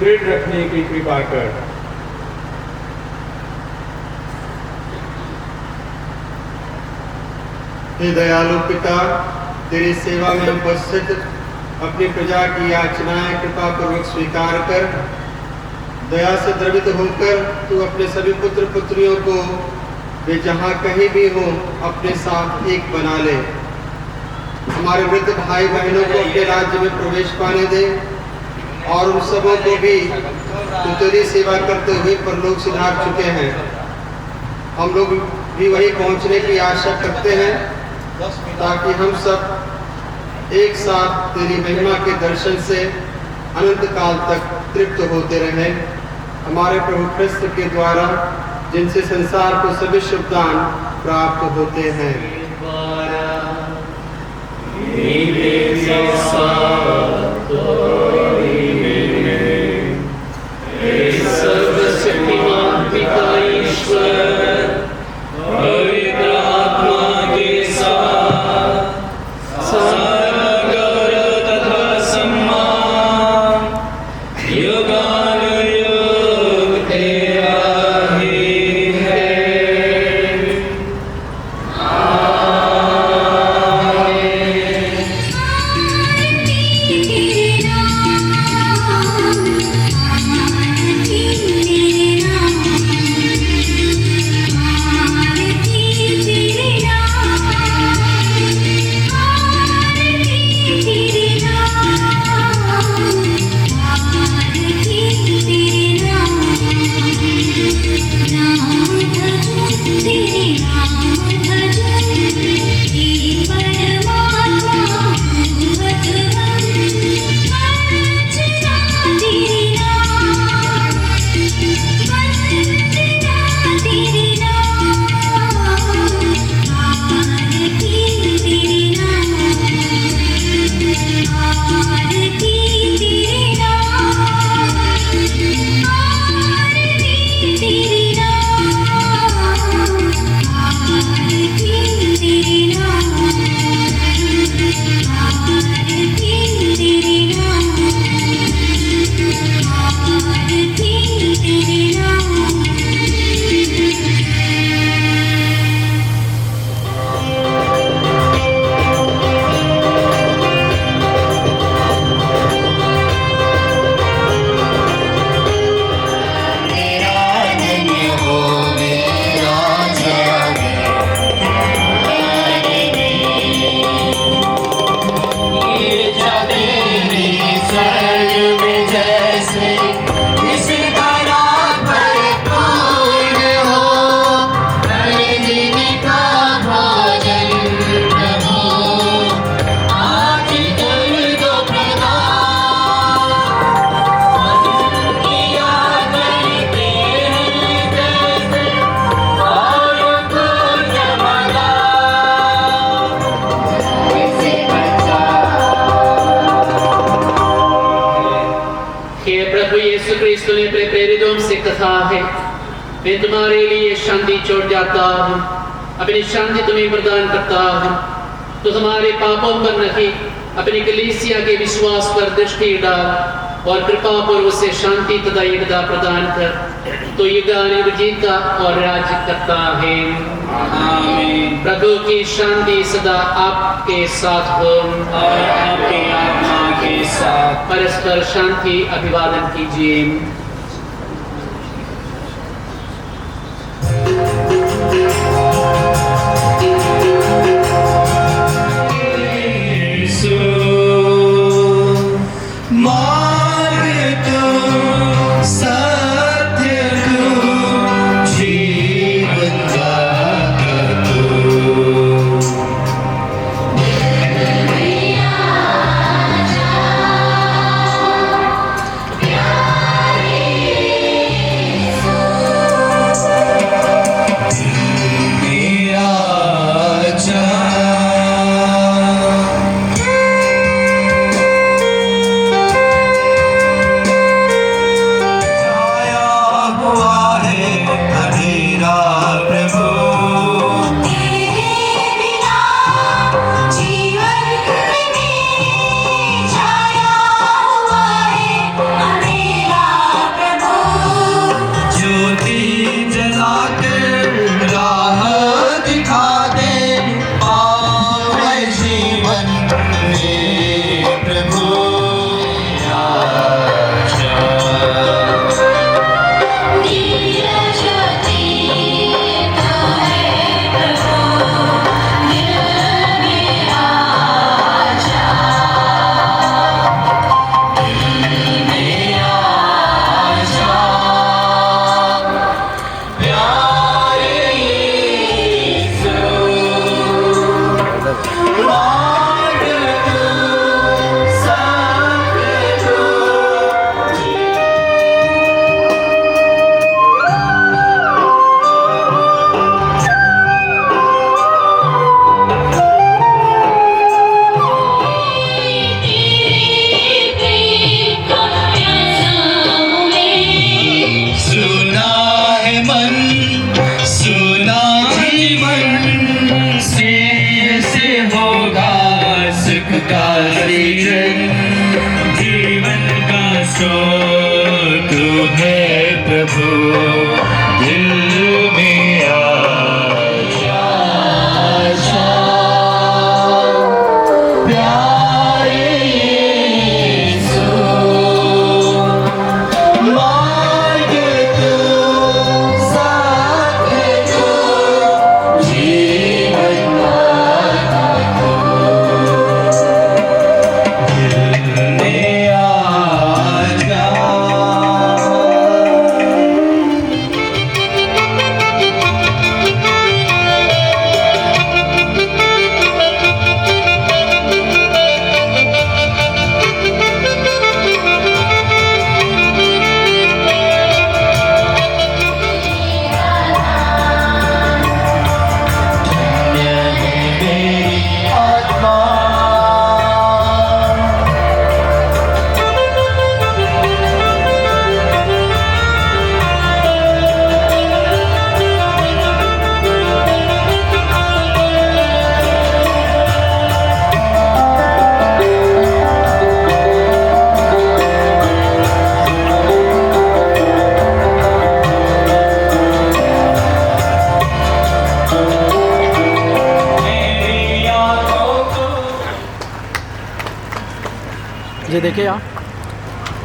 दृढ़ रखने की कृपा कर। हे दयालु पिता, तेरी सेवा में उपस्थित अपनी प्रजा की याचनाएं कृपा पूर्वक स्वीकार कर, दया से द्रवित होकर तू अपने सभी पुत्र पुत्रियों को वे जहाँ कहीं भी हो अपने साथ एक बना ले। हमारे वृद्ध भाई बहनों को अपने राज्य में प्रवेश पाने दे और उन सबों को भी जो तेरी सेवा करते हुए परलोक सिधार चुके हैं। हम लोग भी वही पहुँचने की आशा करते हैं ताकि हम सब एक साथ तेरी महिमा के दर्शन से अनंत काल तक तृप्त होते रहें। हमारे प्रभु ख्रिस्त के द्वारा जिनसे संसार को सभी शुभ दान प्राप्त होते हैं। सर्वशक्तिमान पिता ईश्वर पवित्र आत्मा के साथ सारा गौरव तथा सम्मान युगानुयुग तेरा ही है। मैं तुम्हारे लिए शांति छोड़ जाता हूँ, अपनी शांति तुम्हें प्रदान करता हूँ। तो तुम्हारे पापों पर नहीं, अपनी कलीसिया के विश्वास पर दृष्टि डाल और कृपा पूर्वक से शांति तथा एकता प्रदान कर। तो युगानुयुग जीता और राज्य करता है। आमीन। प्रभु की शांति सदा आपके साथ हो और आपके आत्मा के साथ। परस्पर शांति अभिवादन कीजिए। मार्ग तो सत्य जी देखिए आप,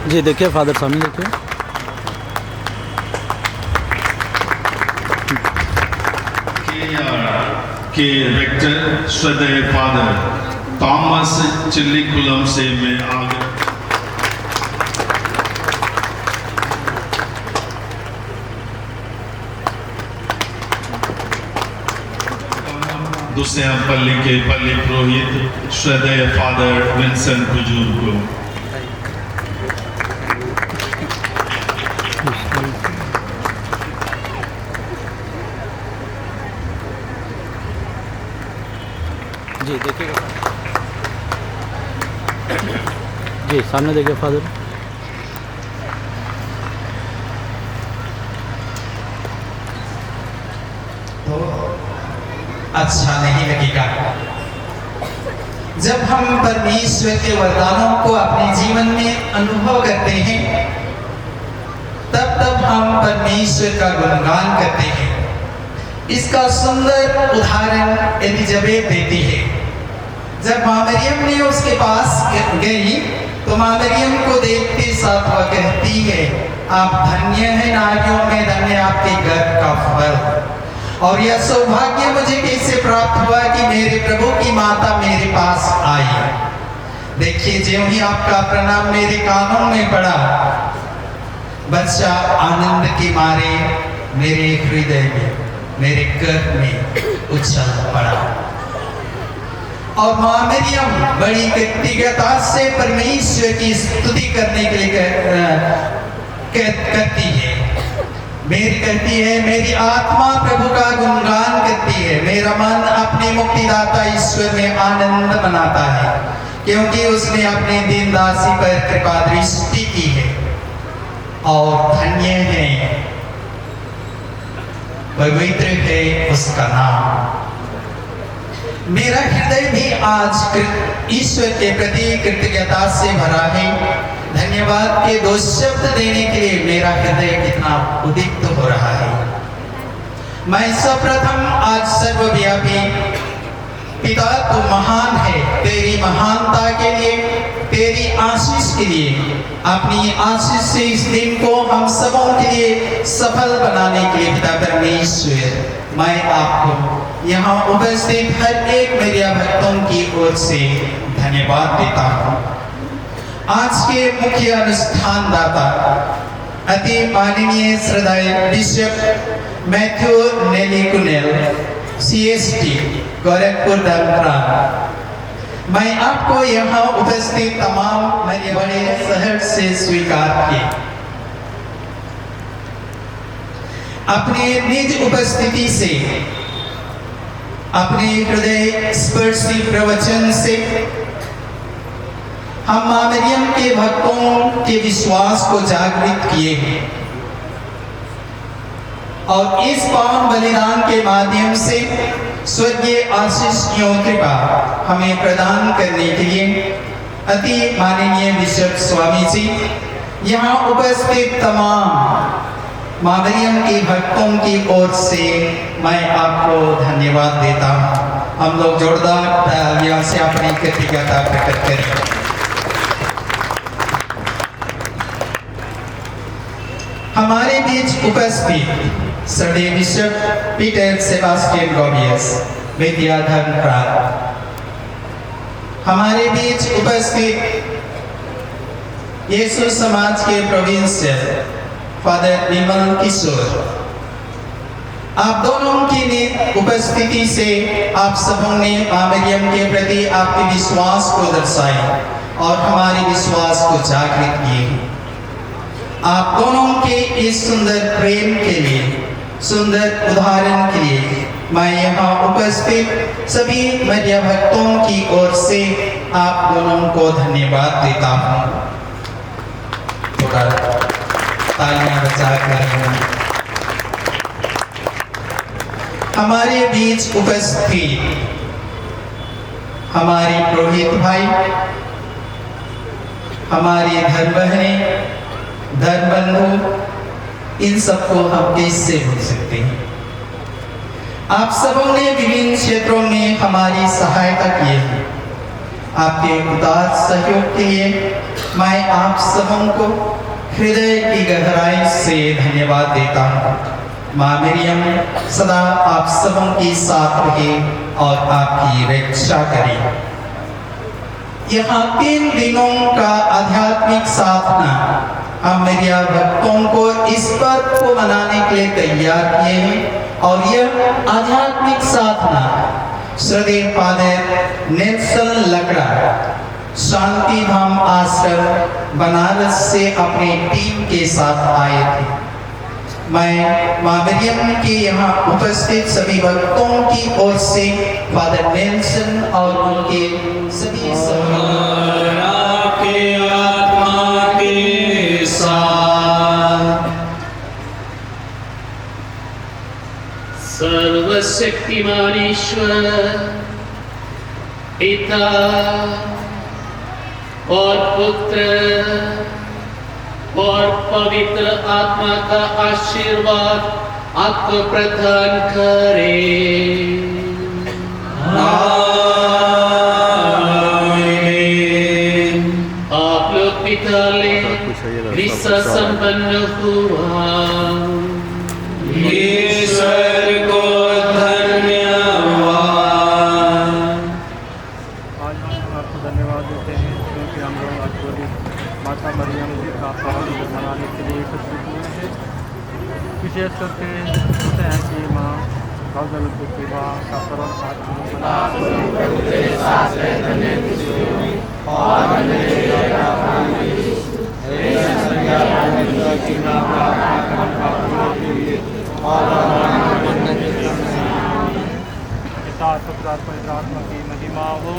जी देखिए फादर सामने देखिए। के रेक्टर श्रद्धेय फादर थॉमस चिल्लीकुलम से मैं आगे दूसरे पल्ली के पल्ली पुरोहित श्रद्धेय फादर विंसेंट हुजूर को जी देखिएगा जी सामने देखिए फादर। तो अच्छा नहीं लगेगा जब हम परमेश्वर के वरदानों को अपने जीवन में अनुभव करते हैं, तब हम परमेश्वर का गुणगान करते हैं। इसका सुंदर उदाहरण एलिजाबेथ देती है। जब माँ मरियम ने उसके पास गई तो माँ मरियम को देखते साथ वह कहती है, आप धन्य हैं नारियों में, धन्य आपके गर्भ का फल। और यह सौभाग्य मुझे कैसे प्राप्त हुआ कि मेरे प्रभु की माता मेरे पास आई। देखिए ज्यों ही आपका प्रणाम मेरे कानों में पड़ा, बच्चा आनंद के मारे मेरे हृदय में, मेरे गर्भ में उछल पड़ा। और माँ मरियम बड़ी व्यक्तिगतता से परमेश्वर की स्तुति करने के लिए कहती है, कहती है मेरी आत्मा प्रभु का गुणगान करती है, मेरा मन अपने मुक्तिदाता ईश्वर में आनंद मनाता है, क्योंकि उसने अपने दीन दासी पर कृपा दृष्टि की है। और धन्य है, पवित्र है उसका नाम। मेरा हृदय भी आज ईश्वर के प्रति कृतज्ञता से भरा है। धन्यवाद के दो शब्द देने के लिए मेरा हृदय कितना उद्दीप्त हो रहा है। मैं सर्वप्रथम आज सर्वव्यापी पिता तू महान है, तेरी महानता के लिए, तेरी आशीष के लिए, अपनी आशीष से इस दिन को हम सबों के लिए सफल बनाने के लिए पिता परमेश्वर मैं आपको यहाँ उपस्थित हर एक मेरे भक्तों की ओर से धन्यवाद देता हूँ। आज के मुख्य अनुष्ठान दाता अति माननीय श्रद्धेय बिशप मैथ्यू नेली कुनेल CST गोरखपुर धर्मप्रांत, मैं आपको यहाँ उपस्थित तमाम मेरे बड़े शहर से स्वीकार किए। अपने निज उपस्थिति से, अपने हृदय स्पर्शी प्रवचन से हम माँ मरियम के भक्तों के विश्वास को जागृत किए हैं और इस पावन बलिदान के माध्यम से स्वर्गीय आशीष की कृपा हमें प्रदान करने के लिए अति माननीय बिशप स्वामी जी, यहाँ उपस्थित तमाम माँ मरियम के भक्तों की ओर से मैं आपको धन्यवाद देता हूँ। हम लोग जोरदार तालियों से अपनी कृतज्ञता प्रकट करें। हमारे बीच उपस्थित श्रद्धेय बिशप पीटर सेबास्टियन गोबियस विद्या धर्मप्रांत, हमारे बीच उपस्थित यीशु समाज के प्रोविंशियल फादर विमल किशोर, आप दोनों की उपस्थिति से आप सबों ने माँ मरियम के प्रति आपके विश्वास को दर्शाया और हमारे विश्वास को जागृत किए। आप दोनों के इस सुंदर प्रेम के लिए, सुंदर उदाहरण के लिए मैं यहाँ उपस्थित सभी मरिया भक्तों की ओर से आप दोनों को धन्यवाद देता हूँ। थोड़ा तालियां बजाकर हमारे बीच उपस्थित हमारे पुरोहित भाई, हमारी धर्म बहनें, धर्म बंधु, इन सबको हम कैसे भूल सकते हैं। आप सबों ने विभिन्न क्षेत्रों में हमारी सहायता की है। आपके उदार सहयोग के लिए मैं आप सबों को हृदय की गहराई से धन्यवाद देता हूँ। माँ मरियम सदा आप सबों के साथ रहे और आपकी रक्षा करे। यहाँ 3 दिनों का आध्यात्मिक साधना हम मेरिया भक्तों को इस पर्व को मनाने के लिए तैयार किए हैं और यह आध्यात्मिक साधना श्रद्धेय फादर नेल्सन लकड़ा शांति धाम आश्रम बनारस से अपनी टीम के साथ आए थे। मैं माँ मरियम के यहाँ उपस्थित सभी भक्तों की ओर से फादर नेल्सन और उनके सभी आपके आत्मा के साथ। सर्वशक्तिमान ईश्वर पिता और पुत्र और पवित्र आत्मा का आशीर्वाद आपको प्रदान करे। आप लोग पिता ले रिश्ता संपन्न हुआ। ईश्वर को धन्यवाद। आज हम आपको धन्यवाद देते हैं क्योंकि हम लोग आपको माता मरियम जी का पर्व मनाने के लिए एकत्रित हुए हैं। विशेष करके कहते हैं कि माँ भगवल की सेवा का पर्व आत्मा की महिमा हो।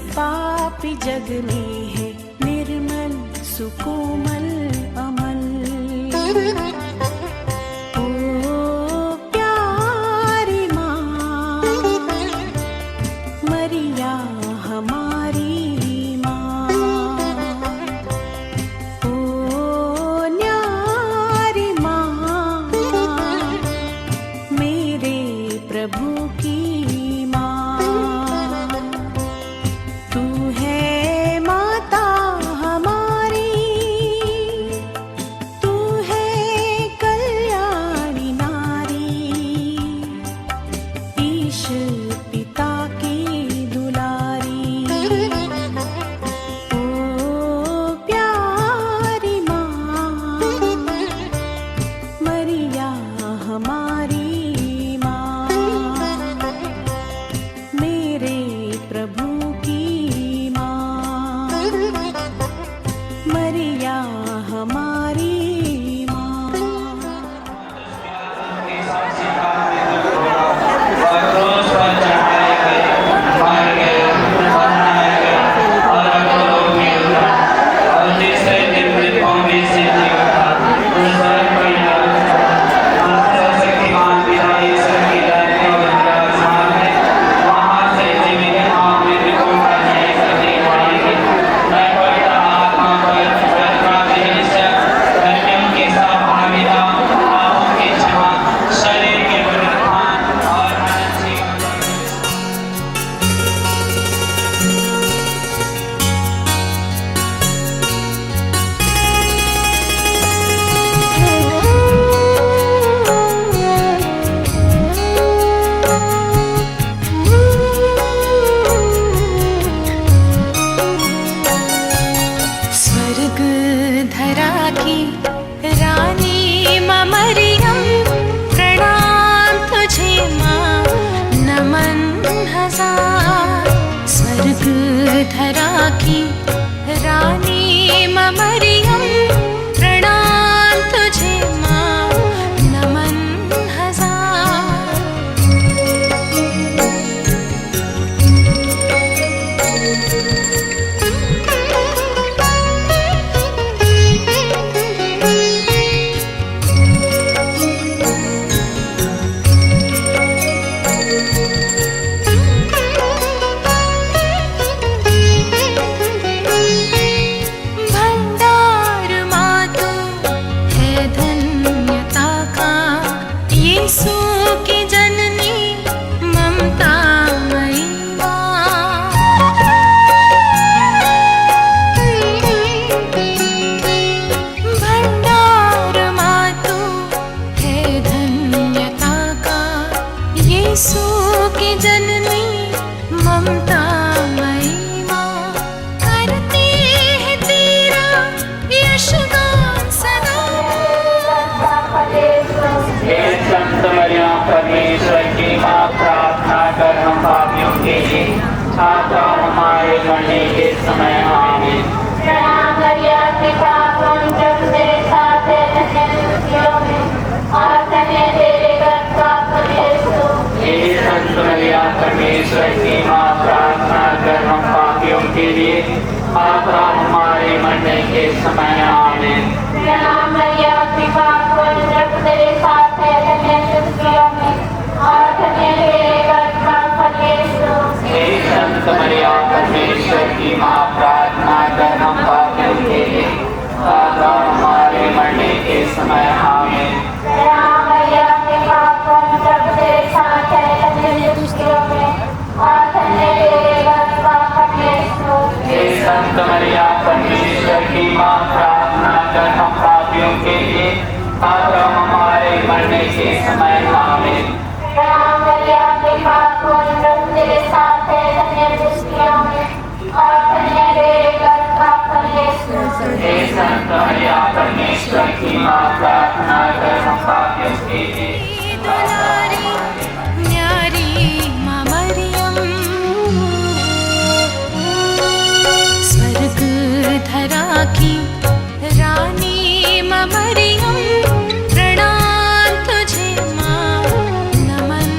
पापी जग में है निर्मल सुकोमल अमल। ओ प्यारी माँ मरिया हमारी माँ, ओ न्यारी माँ मेरे प्रभु की माँ। तू है माता हमारी, तू है कल्याणी नारी, ईश पिता की दुलारी। ओ प्यारी माँ मरिया हमारी माँ, मेरे प्रभु की माँ, मरिया हमारी माँ। स्वर्ग धरा की रानी माँ मरियम, प्रणाम तुझे माँ नमन हजार। स्वर्ग धरा की रानी माँ मरियम, प्रणाम तुझे माँ नमन हजार। भंडार मातु है धन्यता का, यीशु की जननी ममता मई माँ। भंडार मातु है धन्यता का, यीशु की जननी ममता मई माँ। करते हैं तेरा यशगान सदा। हे संत मरियम परमेश्वर की माँ, प्रार्थना कर हम पापियों के लिए आता हमारे मरने के समय। आमीन। प्रणाम मरिया पिता कौन जब तेरे साथ है धन्य स्त्रियों में, और धन्य तेरे गर्भ का फल यीशु। हे संत मरियम परमेश्वर की माँ, प्रार्थना कर हम पापियों के लिए आता हमारे मरने के समय। आमीन। प्रणाम मरिया पिता कौन जब तेरे साथ है धन्य स्त्रियों में, और धन्य तेरे गर्भ का फल यीशु। हे संत मरियम परमेश्वर की माँ, प्रार्थना कर हम पापियों के लिए आता हमारे मरने के समय। आमीन। प्रणाम मरिया पिता कौन जब तेरे साथ है धन्य स्त्रियों में, और धन्य तेरे गर्भ का फल यीशु। हे संत मरियम परमेश्वर की माँ, प्रार्थना कर हम पापियों के लिए आता हमारे मरने के समय। आमीन। प्रणाम मरिया पिता कौन जब तेरे साथ है धन्य स्त्रियों में, और धन्य तेरे गर्भ का फल यीशु। हे संत मरियम परमेश्वर की माँ, प्रार्थना कर हम पापियों के लिए न्यारी माँ मरियम, स्वर्ग धरा की रानी माँ मरियम, प्रणाम तुझे माँ नमन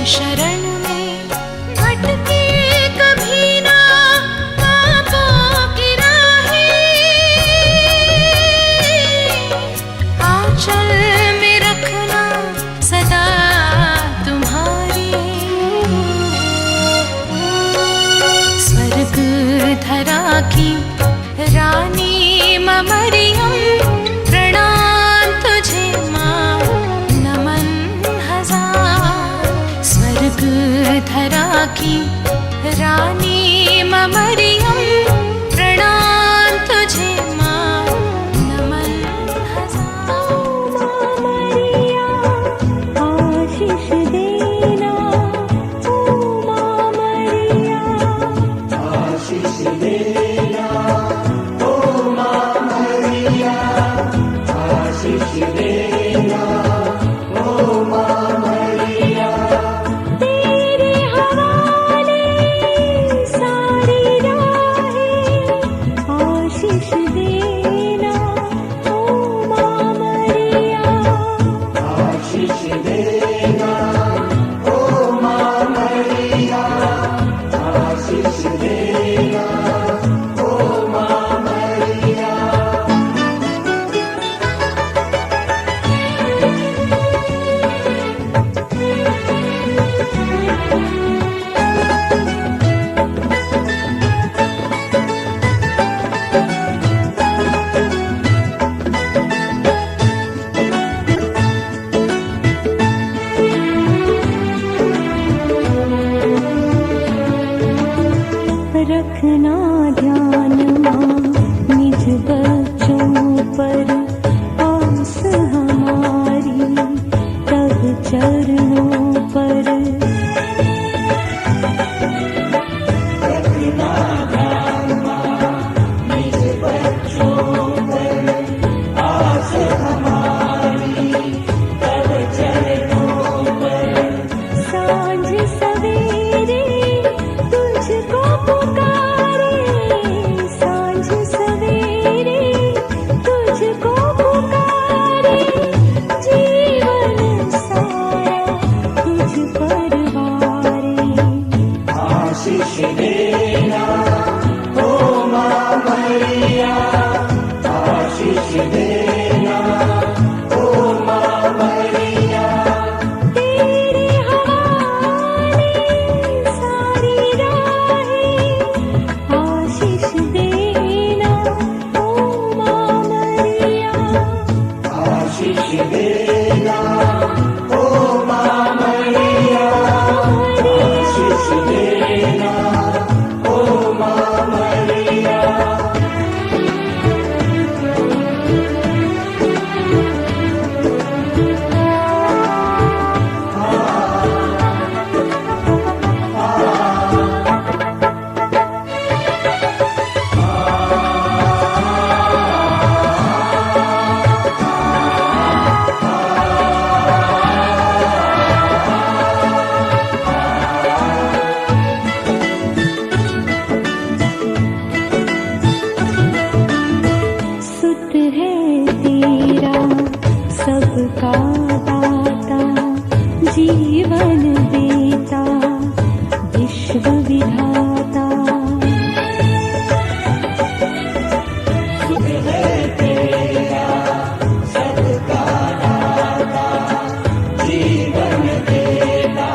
शरण में भटके कभी ना पापों की राहें, आंचल में रखना सदा तुम्हारी। स्वर्ग धरा की रानी मरियम, प्रणाम तुझे माँ, नमन हजार। स्वर्ग धरा की रानी मरियम, प्रणाम तुझे माँ, नमन हजार। आशीष देना ओ माँ मरिया, आशीष देना ओ माँ मरिया, आशीष देना ओ माँ मरिया। तेरे हवाले सारी राहें, आशीष देना ओ माँ मरिया, आशीष देना ओ माँ मरिया, आशीष देना ओ माँ मरिया। रखना ध्यान माँ निज बच्चों पर, आस हमारी तब चरणों पर। रखना ध्यान माँ निज बच्चों पर, आस हमारी तब चरणों पर। सांझ सवेरे तुझको पुकारे, सांझ सवेरे तुझको पुकारे। जीवन सारा तुझ पर वारे, आशीष देना ओ माँ मरिया, आशीष देना ओ माँ मरिया। तेरे हवाले सारी राहें, आशीष देना ओ माँ मरिया, आशीष देना ओ माँ मरिया, आशीष देना ओ माँ मरिया। सुत है तेरा सबका दाता, जीवन देता विश्व विधाता। सुत है तेरा सबका दाता, जीवन देता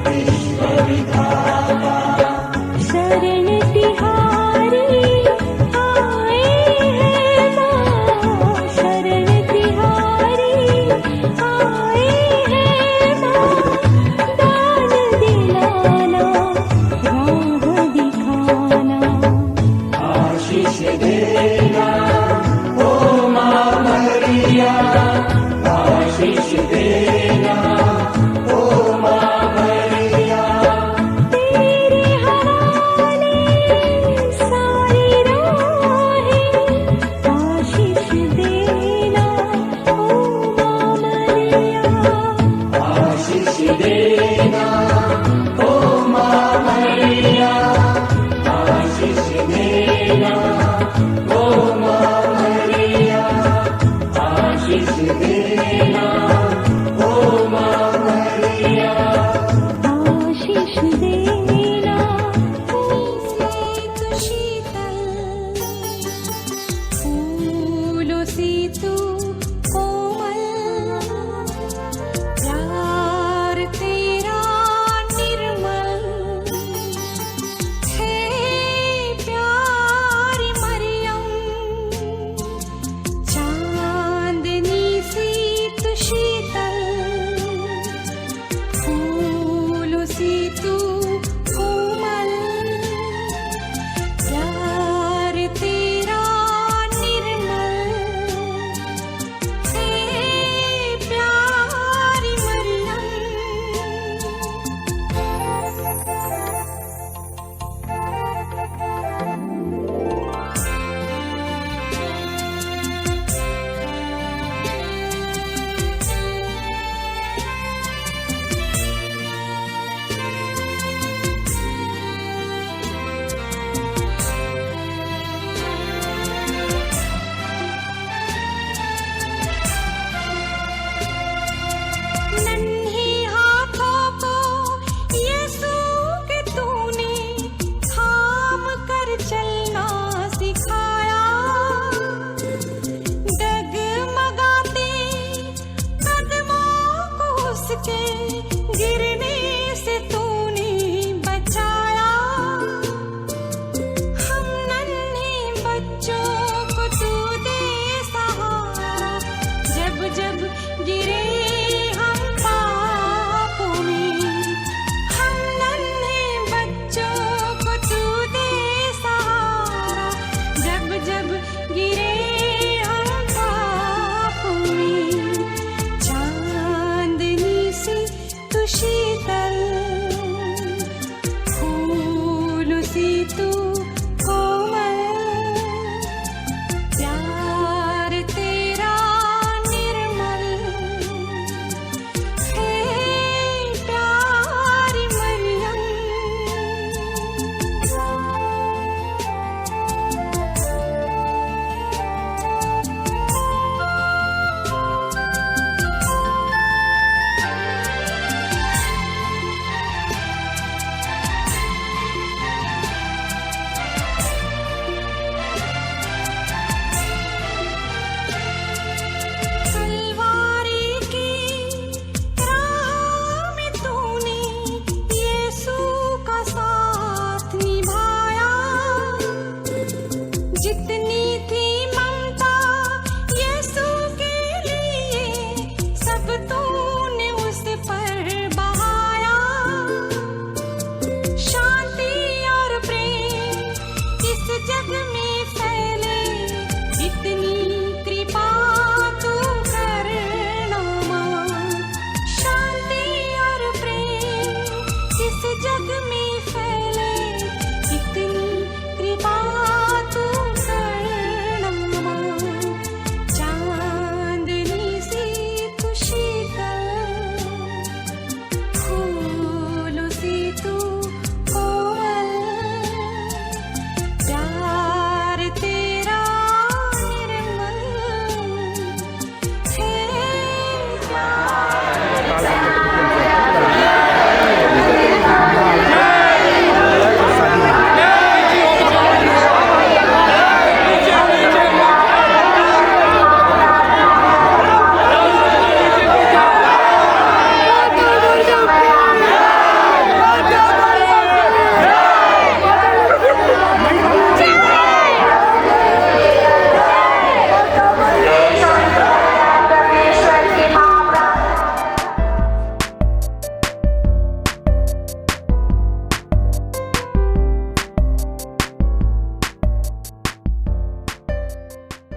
विश्व विधाता। शरण तिहारी आए हैं माँ, शरण तिहारी आए हैं माँ। दान दिलाना राह दिखाना, आशीष दे